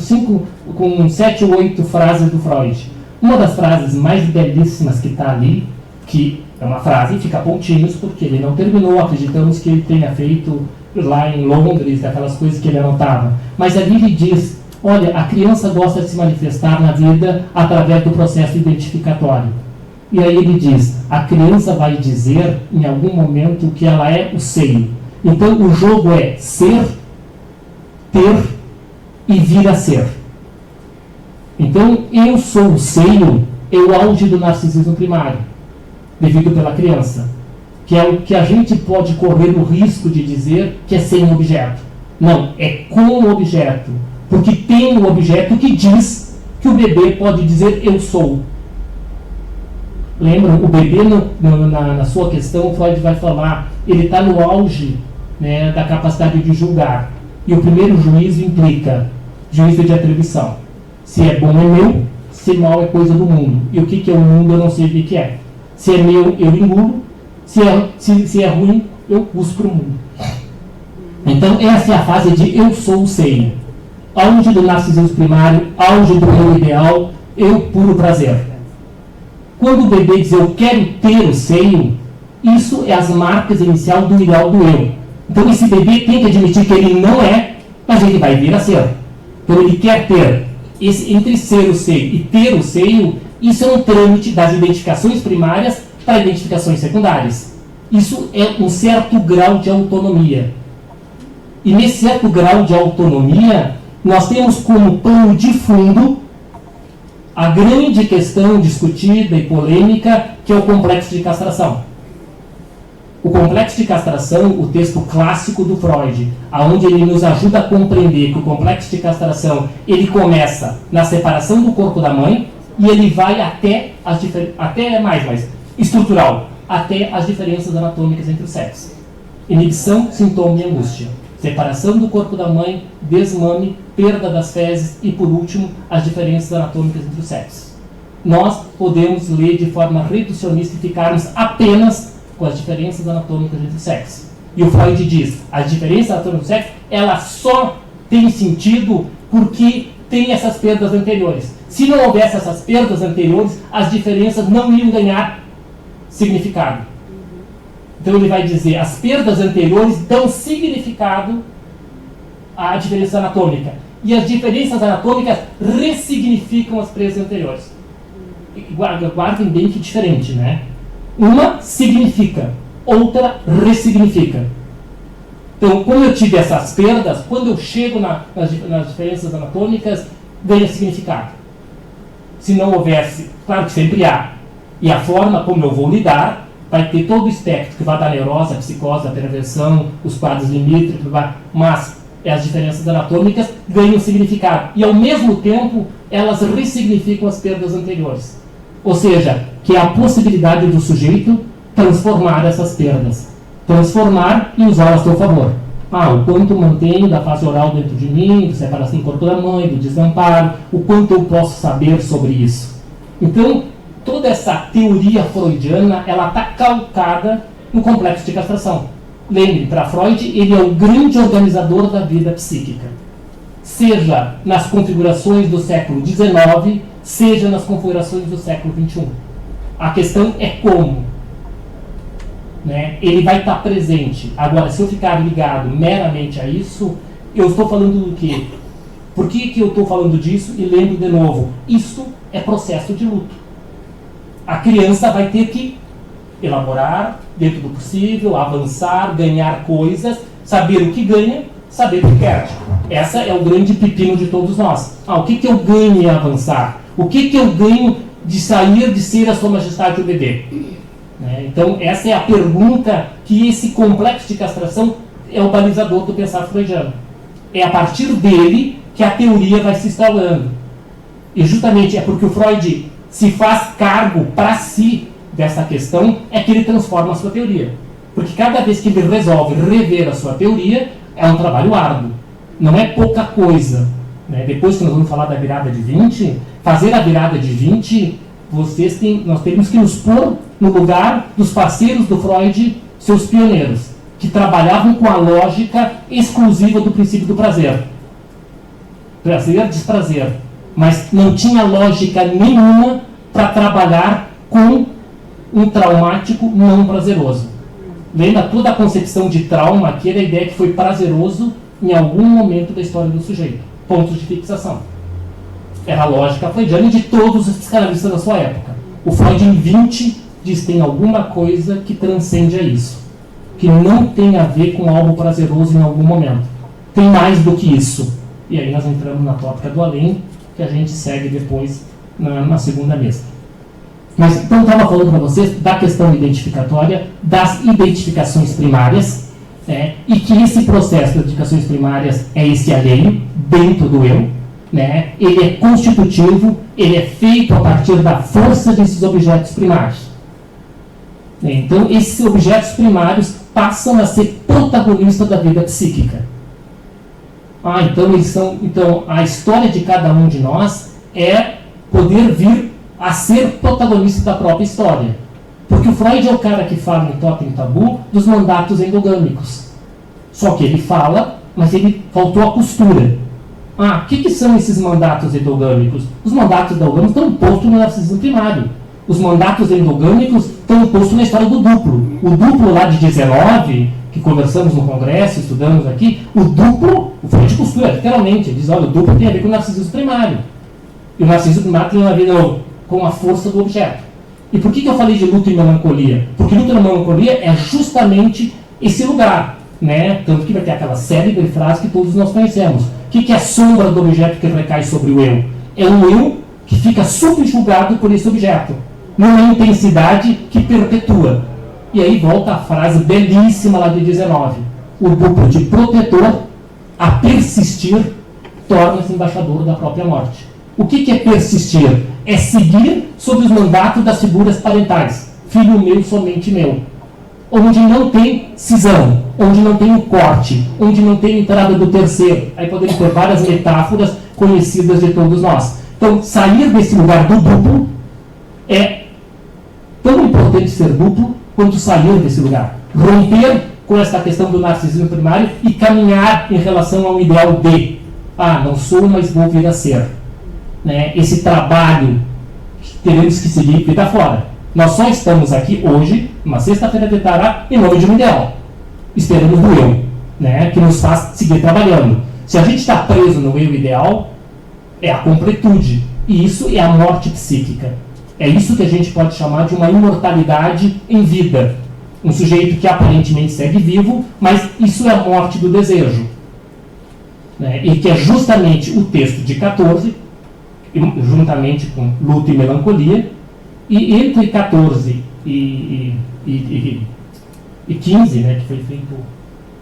7 ou 8 frases do Freud. Uma das frases mais belíssimas que está ali, que é uma frase, fica pontinhos, porque ele não terminou, acreditamos que ele tenha feito lá em Londres, daquelas coisas que ele anotava. Mas ali ele diz, olha, a criança gosta de se manifestar na vida através do processo identificatório. E aí ele diz, a criança vai dizer em algum momento que ela é o seio. Então o jogo é ser, ter e vir a ser. Então eu sou o seio, é o auge do narcisismo primário, devido pela criança. Que é o que a gente pode correr o risco de dizer que é sem objeto. Não, é com o objeto. Porque tem um objeto que diz que o bebê pode dizer eu sou. Lembram? O bebê, na sua questão, Freud vai falar, ele está no auge da capacidade de julgar. E o primeiro juízo implica juízo de atribuição. Se é bom é meu, ser mal é coisa do mundo. E o que é o mundo eu não sei o que é. Se é meu, eu engulo. Se é ruim, eu uso para o mundo. Então, essa é a fase de eu sou o seio. Auge do narcisismo primário, auge do eu ideal, eu puro prazer. Quando o bebê diz eu quero ter o seio, isso é as marcas iniciais do ideal do eu. Então, esse bebê tem que admitir que ele não é, mas ele vai vir a ser. Então, ele quer ter. Entre ser o seio e ter o seio, isso é um trâmite das identificações primárias para identificações secundárias. Isso é um certo grau de autonomia. E nesse certo grau de autonomia, nós temos como pano de fundo a grande questão discutida e polêmica, que é o complexo de castração. O complexo de castração, o texto clássico do Freud, onde ele nos ajuda a compreender que o complexo de castração ele começa na separação do corpo da mãe e ele vai até estrutural, até as diferenças anatômicas entre os sexos. Inibição, sintoma e angústia. Separação do corpo da mãe, desmame, perda das fezes e, por último, as diferenças anatômicas entre os sexos. Nós podemos ler de forma reducionista e ficarmos apenas com as diferenças anatômicas entre os sexos. E o Freud diz, as diferenças anatômicas dos sexos, elas só têm sentido porque tem essas perdas anteriores. Se não houvesse essas perdas anteriores, as diferenças não iam ganhar significado. Então ele vai dizer, as perdas anteriores dão significado à diferença anatômica. E as diferenças anatômicas ressignificam as perdas anteriores. Guardem bem que é diferente, né? Uma significa, outra ressignifica. Então, como eu tive essas perdas, quando eu chego nas diferenças anatômicas, ganha significado. Se não houvesse, claro que sempre há. E a forma como eu vou lidar, vai ter todo o espectro, que vai da neurose, a psicose, a perversão, os quadros limítrofes, mas as diferenças anatômicas ganham significado. E, ao mesmo tempo, elas ressignificam as perdas anteriores. Ou seja, que é a possibilidade do sujeito transformar essas perdas. Transformar e usá-las a seu favor. O quanto mantenho da fase oral dentro de mim, da separação do corpo da mãe, do desamparo, o quanto eu posso saber sobre isso. Então, toda essa teoria freudiana, ela está calcada no complexo de castração. Lembre, para Freud, ele é o grande organizador da vida psíquica. Seja nas configurações do século XIX, seja nas configurações do século XXI. A questão é como. Né? Ele vai estar presente. Agora, se eu ficar ligado meramente a isso, eu estou falando do quê? Por que eu estou falando disso? E lembro de novo, isso é processo de luto. A criança vai ter que elaborar, dentro do possível, avançar, ganhar coisas, saber o que ganha, saber o que perde. Essa é o grande pepino de todos nós. O que eu ganho em avançar? O que eu ganho de sair de ser a Sua Majestade o bebê? Então, essa é a pergunta que esse complexo de castração é o balizador do pensar freudiano. É a partir dele que a teoria vai se instalando. E justamente é porque o Freud se faz cargo para si dessa questão, é que ele transforma a sua teoria. Porque cada vez que ele resolve rever a sua teoria, é um trabalho árduo. Não é pouca coisa. Depois que nós vamos falar da virada de 20, fazer a virada de 20, nós temos que nos pôr no lugar dos parceiros do Freud, seus pioneiros, que trabalhavam com a lógica exclusiva do princípio do prazer. Prazer, desprazer. Mas não tinha lógica nenhuma para trabalhar com um traumático não prazeroso. Lembra toda a concepção de trauma, que era a ideia que foi prazeroso em algum momento da história do sujeito. Pontos de fixação. Era a lógica freudiana de todos os psicanalistas da sua época. O Freud, em 20, diz que tem alguma coisa que transcende a isso. Que não tem a ver com algo prazeroso em algum momento. Tem mais do que isso. E aí nós entramos na tópica do além, que a gente segue depois na segunda mesa. Mas então eu estava falando para vocês da questão identificatória, das identificações primárias, e que esse processo de identificações primárias é esse alheio, dentro do eu, ele é constitutivo, ele é feito a partir da força desses objetos primários. Então, esses objetos primários passam a ser protagonistas da vida psíquica. Então a história de cada um de nós é poder vir a ser protagonista da própria história. Porque o Freud é o cara que fala em Totem Tabu dos mandatos endogâmicos. Só que ele fala, mas ele faltou a costura. O que são esses mandatos endogâmicos? Os mandatos endogâmicos estão postos no narcisismo primário. Os mandatos endogâmicos estão postos na história do duplo. O duplo lá de 19, que conversamos no congresso, estudamos aqui, o duplo, o Freud costura, literalmente, ele diz, olha, o duplo tem a ver com o narcisismo primário. E o narcisismo primário tem a ver com a força do objeto. E por que eu falei de luto e melancolia? Porque luto e melancolia é justamente esse lugar, né? Tanto que vai ter aquela série de frases que todos nós conhecemos. O que é a sombra do objeto que recai sobre o eu? É um eu que fica subjugado por esse objeto, numa intensidade que perpetua. E aí volta a frase belíssima lá de 19. O duplo de protetor a persistir torna-se embaixador da própria morte. O que é persistir? É seguir sob os mandatos das figuras parentais. Filho meu, somente meu. Onde não tem cisão, onde não tem um corte, onde não tem entrada do terceiro. Aí podemos ter várias metáforas conhecidas de todos nós. Então, sair desse lugar do duplo é tão importante ser duplo quanto sair desse lugar. Romper com essa questão do narcisismo primário e caminhar em relação ao ideal de não sou, mas vou vir a ser. Né? Esse trabalho que teremos que seguir e está fora. Nós só estamos aqui hoje, uma sexta-feira de tará, em nome de um ideal. Esperamos do eu, né? Que nos faz seguir trabalhando. Se a gente está preso no eu ideal, é a completude. E isso é a morte psíquica. É isso que a gente pode chamar de uma imortalidade em vida. Um sujeito que aparentemente segue vivo, mas isso é a morte do desejo. Né? E que é justamente o texto de 14, juntamente com luto e melancolia, e entre 14 e 15, né, que foi feito,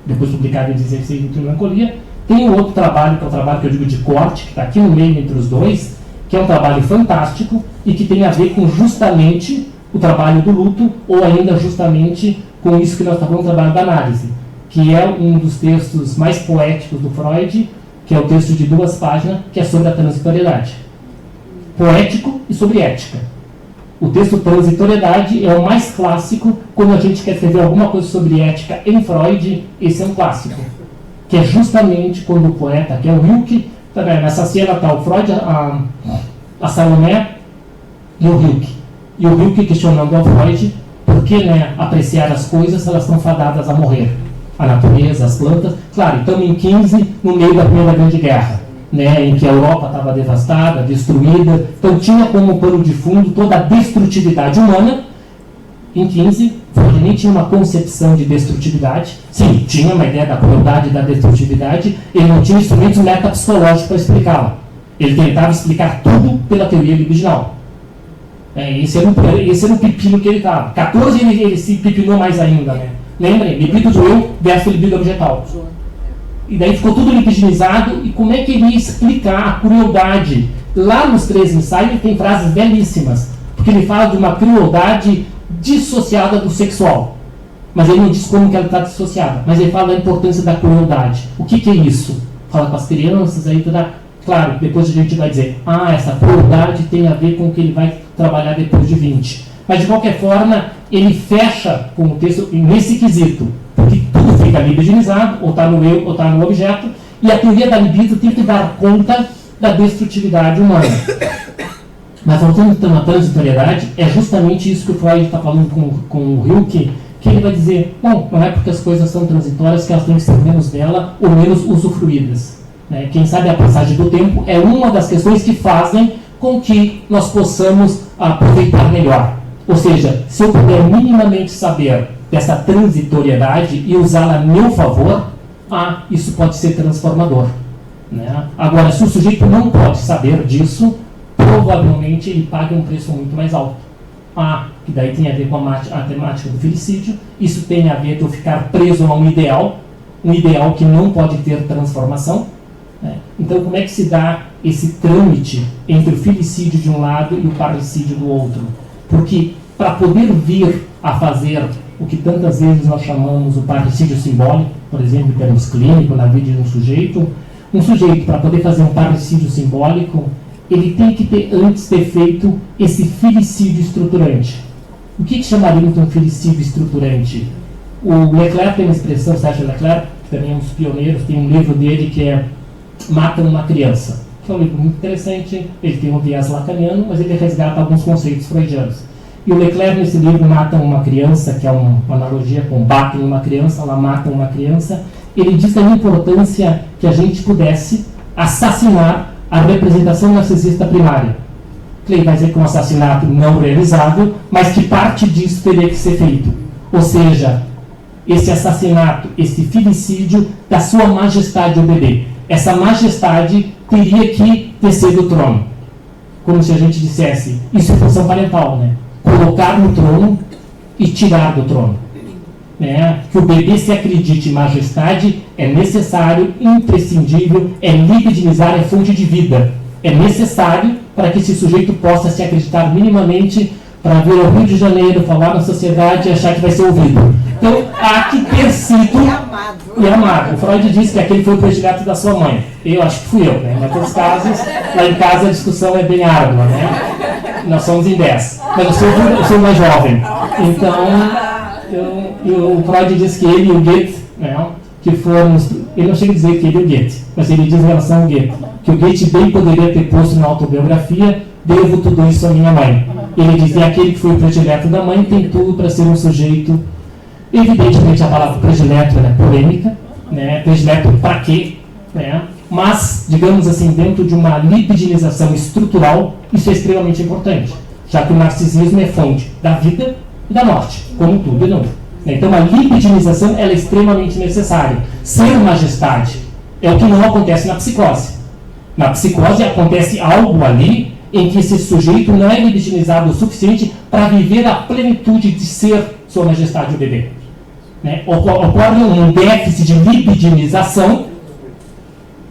depois publicado em 16, luto e melancolia, tem um outro trabalho, que é o trabalho que eu digo de corte, que está aqui no meio entre os dois, que é um trabalho fantástico e que tem a ver com justamente o trabalho do luto, ou ainda justamente com isso que nós estamos falando, o trabalho da análise, que é um dos textos mais poéticos do Freud, que é o texto de 2 páginas, que é sobre a transitoriedade. Poético e sobre ética. O texto transitoriedade é o mais clássico quando a gente quer escrever alguma coisa sobre ética em Freud, esse é um clássico. Que é justamente quando o poeta, que é o Rilke, nessa cena está o Freud, a Salomé e o Rilke. E o Rilke questionando ao Freud por que, né, apreciar as coisas, elas estão fadadas a morrer. A natureza, as plantas. Claro, estamos em 15, no meio da Primeira Grande Guerra, né, em que a Europa estava devastada, destruída. Então tinha como pano de fundo toda a destrutividade humana. Em 15, Freud nem tinha uma concepção de destrutividade. Sim, tinha uma ideia da crueldade e da destrutividade. Ele não tinha instrumentos metapsicológicos para explicá-la. Ele tentava explicar tudo pela teoria libidinal. Esse era o pepino que ele estava. 14 ele se pepinou mais ainda. Né? Lembrem, libido do eu versus libido objetal. E daí ficou tudo libidinizado. E como é que ele ia explicar a crueldade? Lá nos 3 ensaios ele tem frases belíssimas. Porque ele fala de uma crueldade dissociada do sexual. Mas ele não diz como que ela está dissociada. Mas ele fala da importância da crueldade. O que é isso? Fala com as crianças, aí toda... Claro, depois a gente vai dizer, essa crueldade tem a ver com o que ele vai trabalhar depois de 20. Mas de qualquer forma, ele fecha com o texto nesse quesito. Porque tudo fica libidinizado, ou está no eu, ou está no objeto, e a teoria da libido tem que dar conta da destrutividade humana. Mas voltando então à transitoriedade, é justamente isso que o Freud está falando com o Rilke, que ele vai dizer, bom, não é porque as coisas são transitórias que elas têm que ser menos dela ou menos usufruídas. Né? Quem sabe a passagem do tempo é uma das questões que fazem com que nós possamos aproveitar melhor. Ou seja, se eu puder minimamente saber dessa transitoriedade e usá-la a meu favor, isso pode ser transformador. Né? Agora, se o sujeito não pode saber disso, provavelmente ele paga um preço muito mais alto. Que daí tem a ver com a temática do felicídio. Isso tem a ver com eu ficar preso a um ideal que não pode ter transformação. Né? Então, como é que se dá esse trâmite entre o felicídio de um lado e o parricídio do outro? Porque para poder vir a fazer o que tantas vezes nós chamamos o parricídio simbólico, por exemplo, em termos clínicos, na vida de um sujeito para poder fazer um parricídio simbólico, ele tem que antes ter feito esse filicídio estruturante. O que chamaríamos de um filicídio estruturante? O Leclerc tem uma expressão, Sérgio Leclerc, que também é um dos pioneiros, tem um livro dele que é Mata uma Criança, que é um livro muito interessante, ele tem um viés lacaniano, mas ele resgata alguns conceitos freudianos. E o Leclerc, nesse livro, Mata uma Criança, que é uma analogia com batem uma criança, ela mata uma criança, ele diz da importância que a gente pudesse assassinar a representação narcisista primária. Clay vai dizer que é um assassinato não realizável, mas que parte disso teria que ser feito. Ou seja, esse assassinato, esse filicídio da sua majestade o bebê. Essa majestade teria que descer do trono. Como se a gente dissesse, isso é função parental, né? Colocar no trono e tirar do trono. Que o bebê se acredite em majestade é necessário, imprescindível, é libidinizar, é fonte de vida. É necessário para que esse sujeito possa se acreditar minimamente para vir ao Rio de Janeiro, falar na sociedade e achar que vai ser ouvido. Então, há que ter sido... E amado. O Freud disse que aquele foi o predileto da sua mãe. Eu acho que fui eu, né? Em outros casos, lá em casa a discussão é bem árdua, né? Nós somos em 10. Mas eu sou mais jovem. Então, o Freud diz que ele e o Goethe, né, que foram... Ele não chega a dizer que ele e o Goethe, mas ele diz em relação ao Goethe, que o Goethe bem poderia ter posto na autobiografia, devo tudo isso à minha mãe. Ele dizia aquele que foi o predileto da mãe tem tudo para ser um sujeito... Evidentemente a palavra predileto é polêmica, né? Predileto para quê? Né? Mas, digamos assim, dentro de uma libidinização estrutural, isso é extremamente importante, já que o narcisismo é fonte da vida e da morte, como tudo e não. Então a libidinização ela é extremamente necessária. Ser majestade é o que não acontece na psicose. Na psicose acontece algo ali em que esse sujeito não é libidinizado o suficiente para viver a plenitude de ser sua majestade o bebê. Ocorre um déficit de libidinização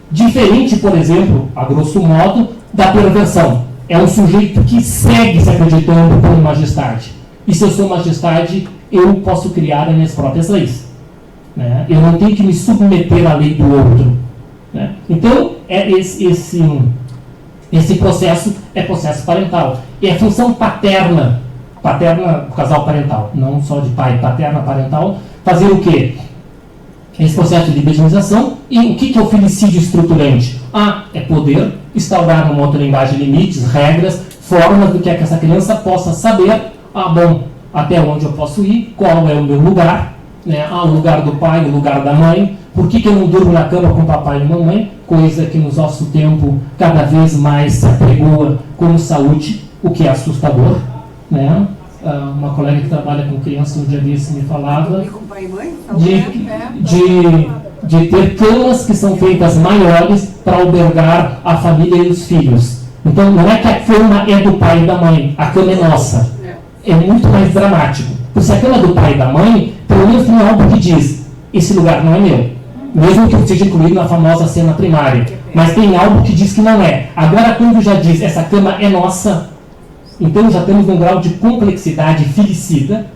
diferente, por exemplo, a grosso modo, da perversão. É um sujeito que segue se acreditando como majestade. E se eu sou majestade, eu posso criar as minhas próprias leis. Eu não tenho que me submeter à lei do outro. Então, esse processo é processo parental. E a função paterna, o casal parental, não só de pai, paterna, parental, fazer o quê? Esse processo de libidinização. E o que é o filicídio estruturante? É poder instaurar numa outra linguagem limites, regras, formas do que é que essa criança possa saber, bom, até onde eu posso ir, qual é o meu lugar, o lugar do pai, o lugar da mãe, por que eu não durmo na cama com papai e mamãe, coisa que no nosso tempo cada vez mais se apregoa como saúde, o que é assustador, uma colega que trabalha com crianças um dia desse me falava de ter camas que são feitas maiores para albergar a família e os filhos. Então não é que a cama é do pai e da mãe, a cama é nossa. É muito mais dramático. Porque se a cama é do pai e da mãe, pelo menos tem algo que diz, esse lugar não é meu. Mesmo que eu seja incluído na famosa cena primária. Mas tem algo que diz que não é. Agora quando já diz, essa cama é nossa, então já temos um grau de complexidade filicida,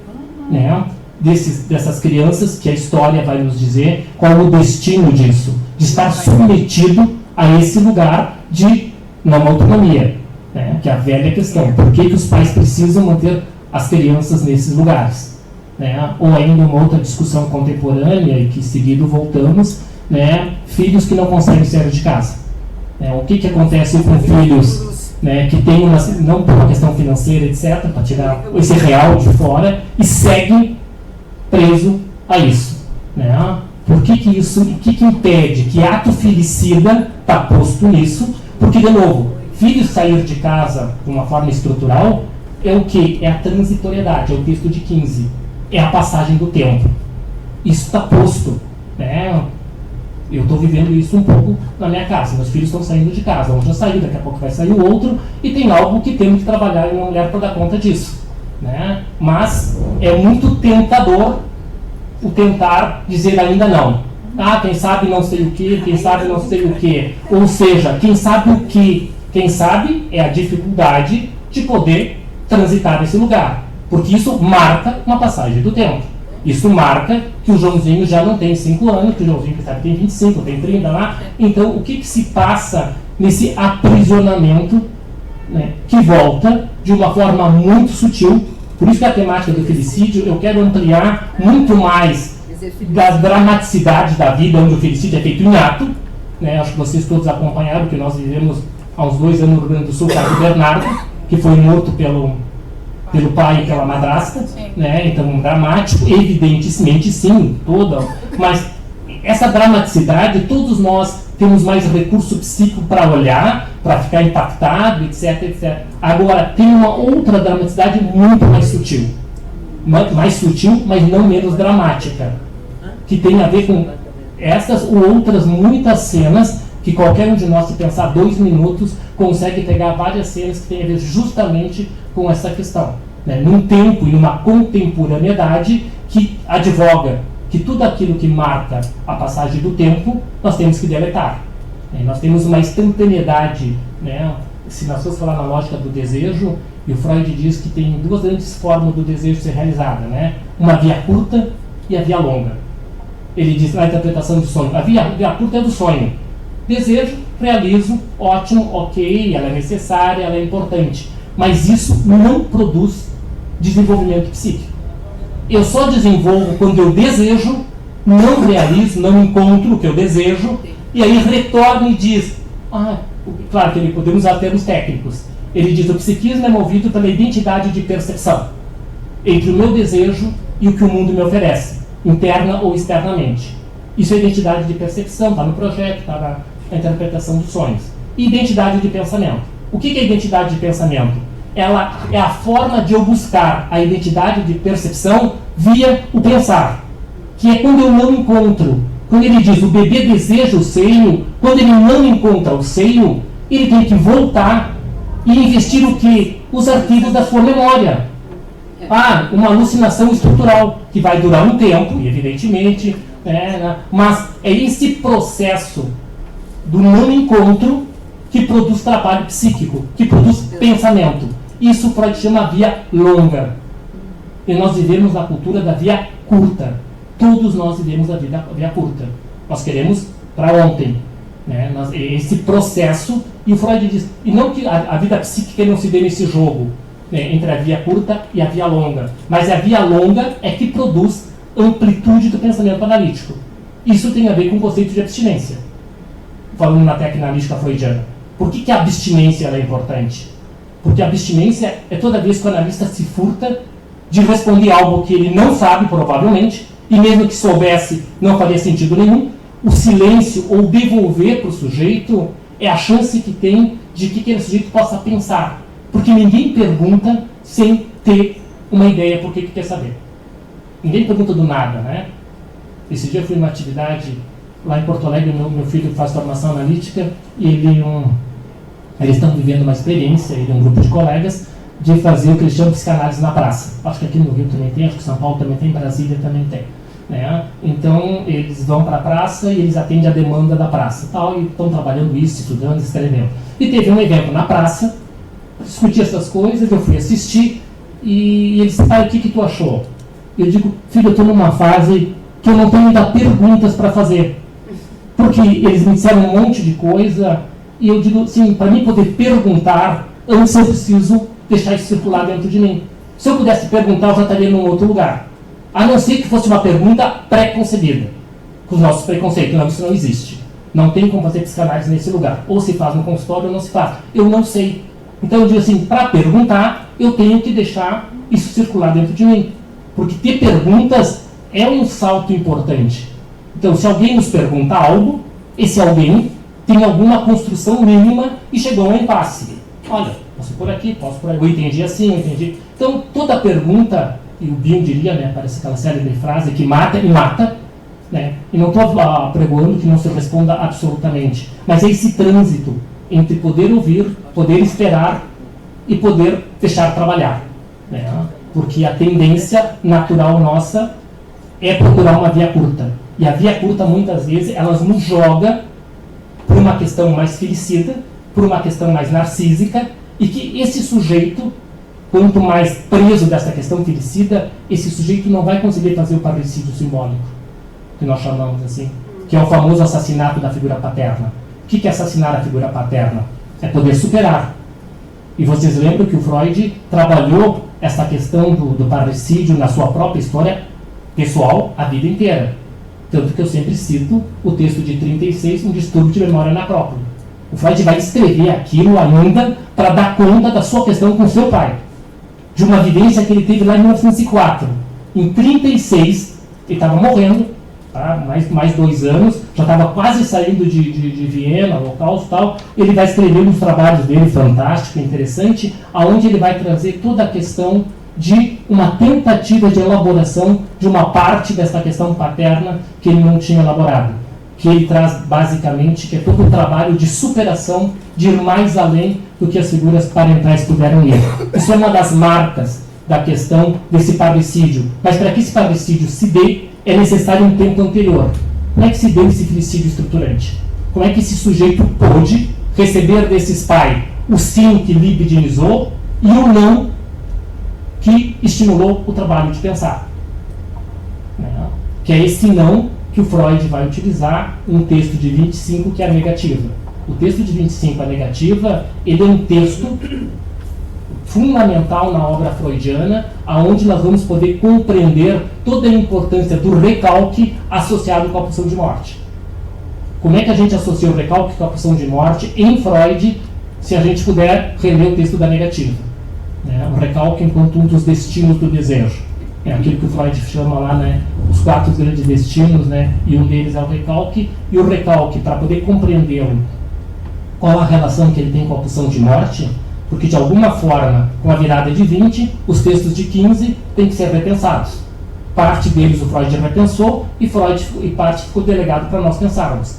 dessas crianças, que a história vai nos dizer qual o destino disso, de estar submetido a esse lugar de não autonomia, que é a velha questão. Por que os pais precisam manter as crianças nesses lugares? Ou ainda uma outra discussão contemporânea, e que em seguida voltamos, filhos que não conseguem sair de casa. O que acontece com filhos que tem não por uma questão financeira, etc., para tirar esse real de fora, e seguem preso a isso. Por que isso, o que impede? Que ato filicida está posto nisso? Porque, de novo, filho sair de casa de uma forma estrutural é o que? É a transitoriedade, é o texto de 15. É a passagem do tempo. Isso está posto. Eu estou vivendo isso um pouco na minha casa. Meus filhos estão saindo de casa. Um já saiu, daqui a pouco vai sair o outro. E tem algo que temos que trabalhar em uma mulher para dar conta disso. Mas é muito tentador o tentar dizer ainda não. Quem sabe não sei o que, quem sabe não sei o que. Ou seja, quem sabe o que. Quem sabe é a dificuldade de poder transitar nesse lugar. Porque isso marca uma passagem do tempo. Isso marca que o Joãozinho já não tem 5 anos, que o Joãozinho sabe, tem 25, tem 30 lá. Então, o que se passa nesse aprisionamento, né, que volta de uma forma muito sutil? Por isso que a temática do felicídio eu quero ampliar muito mais da dramaticidade da vida, onde o felicídio é feito em ato, né? Acho que vocês todos acompanharam que nós vivemos há uns 2 anos no Rio Grande do Sul, o caso do Bernardo, que foi morto pelo pai e pela madrasta, né? Então, dramático, evidentemente sim, mas essa dramaticidade, todos nós temos mais recurso psíquico para olhar, para ficar impactado, etc, etc. Agora, tem uma outra dramaticidade muito mais sutil, mas não menos dramática, que tem a ver com essas ou outras muitas cenas que qualquer um de nós, se pensar 2 minutos, consegue pegar várias cenas que têm a ver justamente com essa questão, né? Num tempo e numa contemporaneidade que advoga que tudo aquilo que marca a passagem do tempo, nós temos que deletar. Nós temos uma instantaneidade, né? Se nós formos falar na lógica do desejo, e o Freud diz que tem 2 grandes formas do desejo ser realizada, né? Uma via curta e a via longa. Ele diz na interpretação do sonho, a via curta é do sonho. Desejo, realizo, ótimo, ok, ela é necessária, ela é importante. Mas isso não produz desenvolvimento psíquico. Eu só desenvolvo quando eu desejo, não realizo, não encontro o que eu desejo, e aí retorno e diz, claro que podemos usar termos técnicos, ele diz, o psiquismo é movido pela identidade de percepção entre o meu desejo e o que o mundo me oferece, interna ou externamente. Isso é identidade de percepção, está no projeto, está na interpretação dos sonhos. E identidade de pensamento. O que é identidade de pensamento? Ela é a forma de eu buscar a identidade de percepção via o pensar, que é quando eu não encontro. Quando ele diz, o bebê deseja o seio, quando ele não encontra o seio, ele tem que voltar e investir o quê? Os arquivos da sua memória. Uma alucinação estrutural, que vai durar um tempo, evidentemente, mas é esse processo do não encontro que produz trabalho psíquico, que produz pensamento. Isso Freud chama via longa. E nós vivemos na cultura da via curta. Todos nós vivemos a via curta. Nós queremos para ontem. Né? Esse processo, e o Freud diz, e não que a vida psíquica não se dê nesse jogo, né, entre a via curta e a via longa. Mas a via longa é que produz amplitude do pensamento analítico. Isso tem a ver com o conceito de abstinência. Falando na técnica analítica freudiana. Por que a abstinência ela é importante? Porque a abstinência é toda vez que o analista se furta de responder algo que ele não sabe, provavelmente, e mesmo que soubesse, não faria sentido nenhum. O silêncio, ou devolver para o sujeito, é a chance que tem de que aquele sujeito possa pensar. Porque ninguém pergunta sem ter uma ideia por que quer saber. Ninguém pergunta do nada, né? Esse dia eu fui numa atividade lá em Porto Alegre, meu filho faz formação analítica, e eles estão vivendo uma experiência, ele e um grupo de colegas, de fazer o que eles chamam de psicanálise na praça. Acho que aqui no Rio também tem, acho que São Paulo também tem, Brasília também tem. Né? Então, eles vão para a praça e eles atendem a demanda da praça. Tal, e estão trabalhando isso, estudando, escrevendo. E teve um evento na praça, discutir essas coisas, eu fui assistir, e eles disseram, pai, o que tu achou? Eu digo, filho, eu estou numa fase que eu não tenho ainda perguntas para fazer. Porque eles me disseram um monte de coisa, e eu digo, sim, para mim poder perguntar, antes eu preciso deixar isso circular dentro de mim. Se eu pudesse perguntar, eu já estaria num outro lugar. A não ser que fosse uma pergunta pré-concebida, com os nossos preconceitos. Não, isso não existe. Não tem como fazer psicanálise nesse lugar. Ou se faz no consultório ou não se faz. Eu não sei. Então eu digo assim, para perguntar, eu tenho que deixar isso circular dentro de mim. Porque ter perguntas é um salto importante. Então, se alguém nos pergunta algo, esse alguém tem alguma construção mínima e chegou a um impasse. Olha, posso por aqui, posso por aí, eu entendi assim, eu entendi. Então, toda pergunta, e o Bion diria, né, parece aquela célebre frase que mata e mata, né, e não estou pregoando que não se responda absolutamente, mas é esse trânsito entre poder ouvir, poder esperar e poder deixar trabalhar. Né, porque a tendência natural nossa é procurar uma via curta. E a via curta, muitas vezes, ela nos joga por uma questão mais felicida, por uma questão mais narcísica, e que esse sujeito, quanto mais preso dessa questão felicida, esse sujeito não vai conseguir fazer o parricídio simbólico, que nós chamamos assim, que é o famoso assassinato da figura paterna. O que é assassinar a figura paterna? É poder superar. E vocês lembram que o Freud trabalhou essa questão do parricídio na sua própria história pessoal a vida inteira. Tanto que eu sempre cito o texto de 36, um distúrbio de memória anacrópole. O Freud vai escrever aquilo ainda para dar conta da sua questão com seu pai. De uma vivência que ele teve lá em 1904. Em 36, ele estava morrendo, tá? mais 2 anos, já estava quase saindo de Viena, Holocausto e tal. Ele vai escrever um dos trabalhos dele, fantástico, interessante, aonde ele vai trazer toda a questão de uma tentativa de elaboração de uma parte dessa questão paterna que ele não tinha elaborado. Que ele traz basicamente, que é todo o trabalho de superação, de ir mais além do que as figuras parentais puderam ir. Isso é uma das marcas da questão desse parricídio. Mas para que esse parricídio se dê, é necessário um tempo anterior. Como é que se deu esse filicídio estruturante? Como é que esse sujeito pôde receber desses pais o sim que libidinizou e o não que estimulou o trabalho de pensar? Que é esse não que o Freud vai utilizar um texto de 25 que é a negativa. O texto de 25, a negativa, ele é um texto fundamental na obra freudiana, aonde nós vamos poder compreender toda a importância do recalque associado com a pulsão de morte. Como é que a gente associa o recalque com a pulsão de morte em Freud, se a gente puder reler o texto da negativa? O recalque enquanto um dos destinos do desejo. É aquilo que o Freud chama lá, né, os 4 grandes destinos, né, e um deles é o recalque. E o recalque, para poder compreendê-lo, qual a relação que ele tem com a pulsão de morte, porque de alguma forma, com a virada de 20, os textos de 15 têm que ser repensados. Parte deles o Freud repensou e parte ficou delegado para nós pensarmos.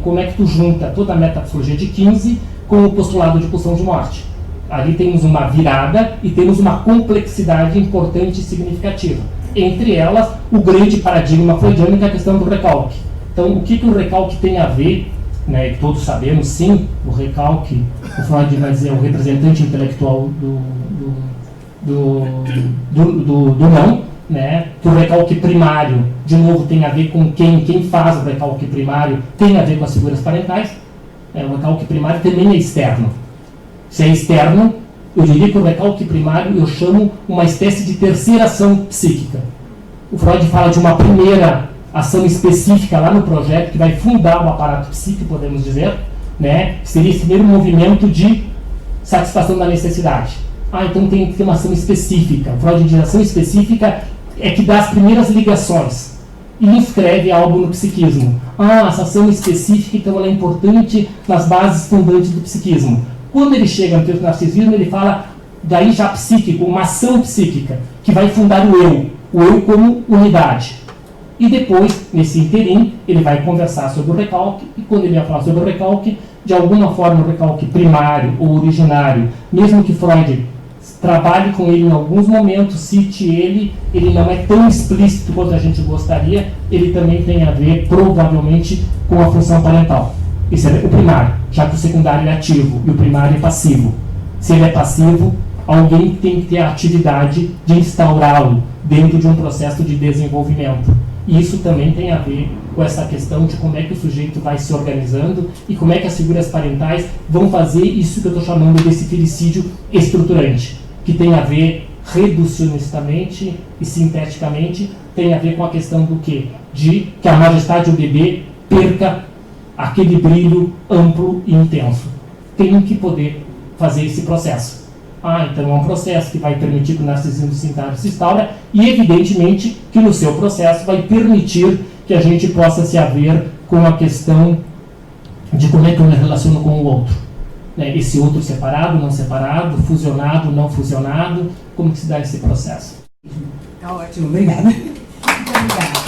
Como é que tu junta toda a metapsicologia de 15 com o postulado de pulsão de morte? Ali temos uma virada e temos uma complexidade importante e significativa. Entre elas, o grande paradigma freudiano, que é a questão do recalque. Então, o que o recalque tem a ver, né, todos sabemos, sim, o recalque, o Freud vai dizer, o representante intelectual do não, né, que o recalque primário, de novo, tem a ver com quem faz o recalque primário, tem a ver com as figuras parentais. O recalque primário também é externo. Se é externo, eu diria que o recalque primário eu chamo uma espécie de terceira ação psíquica. O Freud fala de uma primeira ação específica lá no projeto, que vai fundar o aparato psíquico, podemos dizer, né? Seria esse primeiro movimento de satisfação da necessidade. Então tem que ter uma ação específica. O Freud diz que a ação específica é que dá as primeiras ligações e inscreve algo no psiquismo. Essa ação específica, então, ela é importante nas bases fundantes do psiquismo. Quando ele chega no texto do narcisismo, ele fala daí já psíquico, uma ação psíquica, que vai fundar o eu como unidade. E depois, nesse interim, ele vai conversar sobre o recalque, e quando ele vai falar sobre o recalque, de alguma forma o recalque primário ou originário, mesmo que Freud trabalhe com ele em alguns momentos, cite ele não é tão explícito quanto a gente gostaria, ele também tem a ver, provavelmente, com a função parental. Esse é o primário, já que o secundário é ativo e o primário é passivo. Se ele é passivo, alguém tem que ter a atividade de instaurá-lo dentro de um processo de desenvolvimento. E isso também tem a ver com essa questão de como é que o sujeito vai se organizando e como é que as figuras parentais vão fazer isso que eu estou chamando desse filicídio estruturante, que tem a ver reducionistamente e sinteticamente, tem a ver com a questão do quê? De que a majestade do bebê perca aquele brilho amplo e intenso. Tem que poder fazer esse processo. Então é um processo que vai permitir que o narcisismo sintático se instaura e, evidentemente, que no seu processo vai permitir que a gente possa se haver com a questão de como é que eu me relaciono com o outro. Esse outro separado, não separado, fusionado, não fusionado, como que se dá esse processo? Tá ótimo, obrigada. Muito obrigada.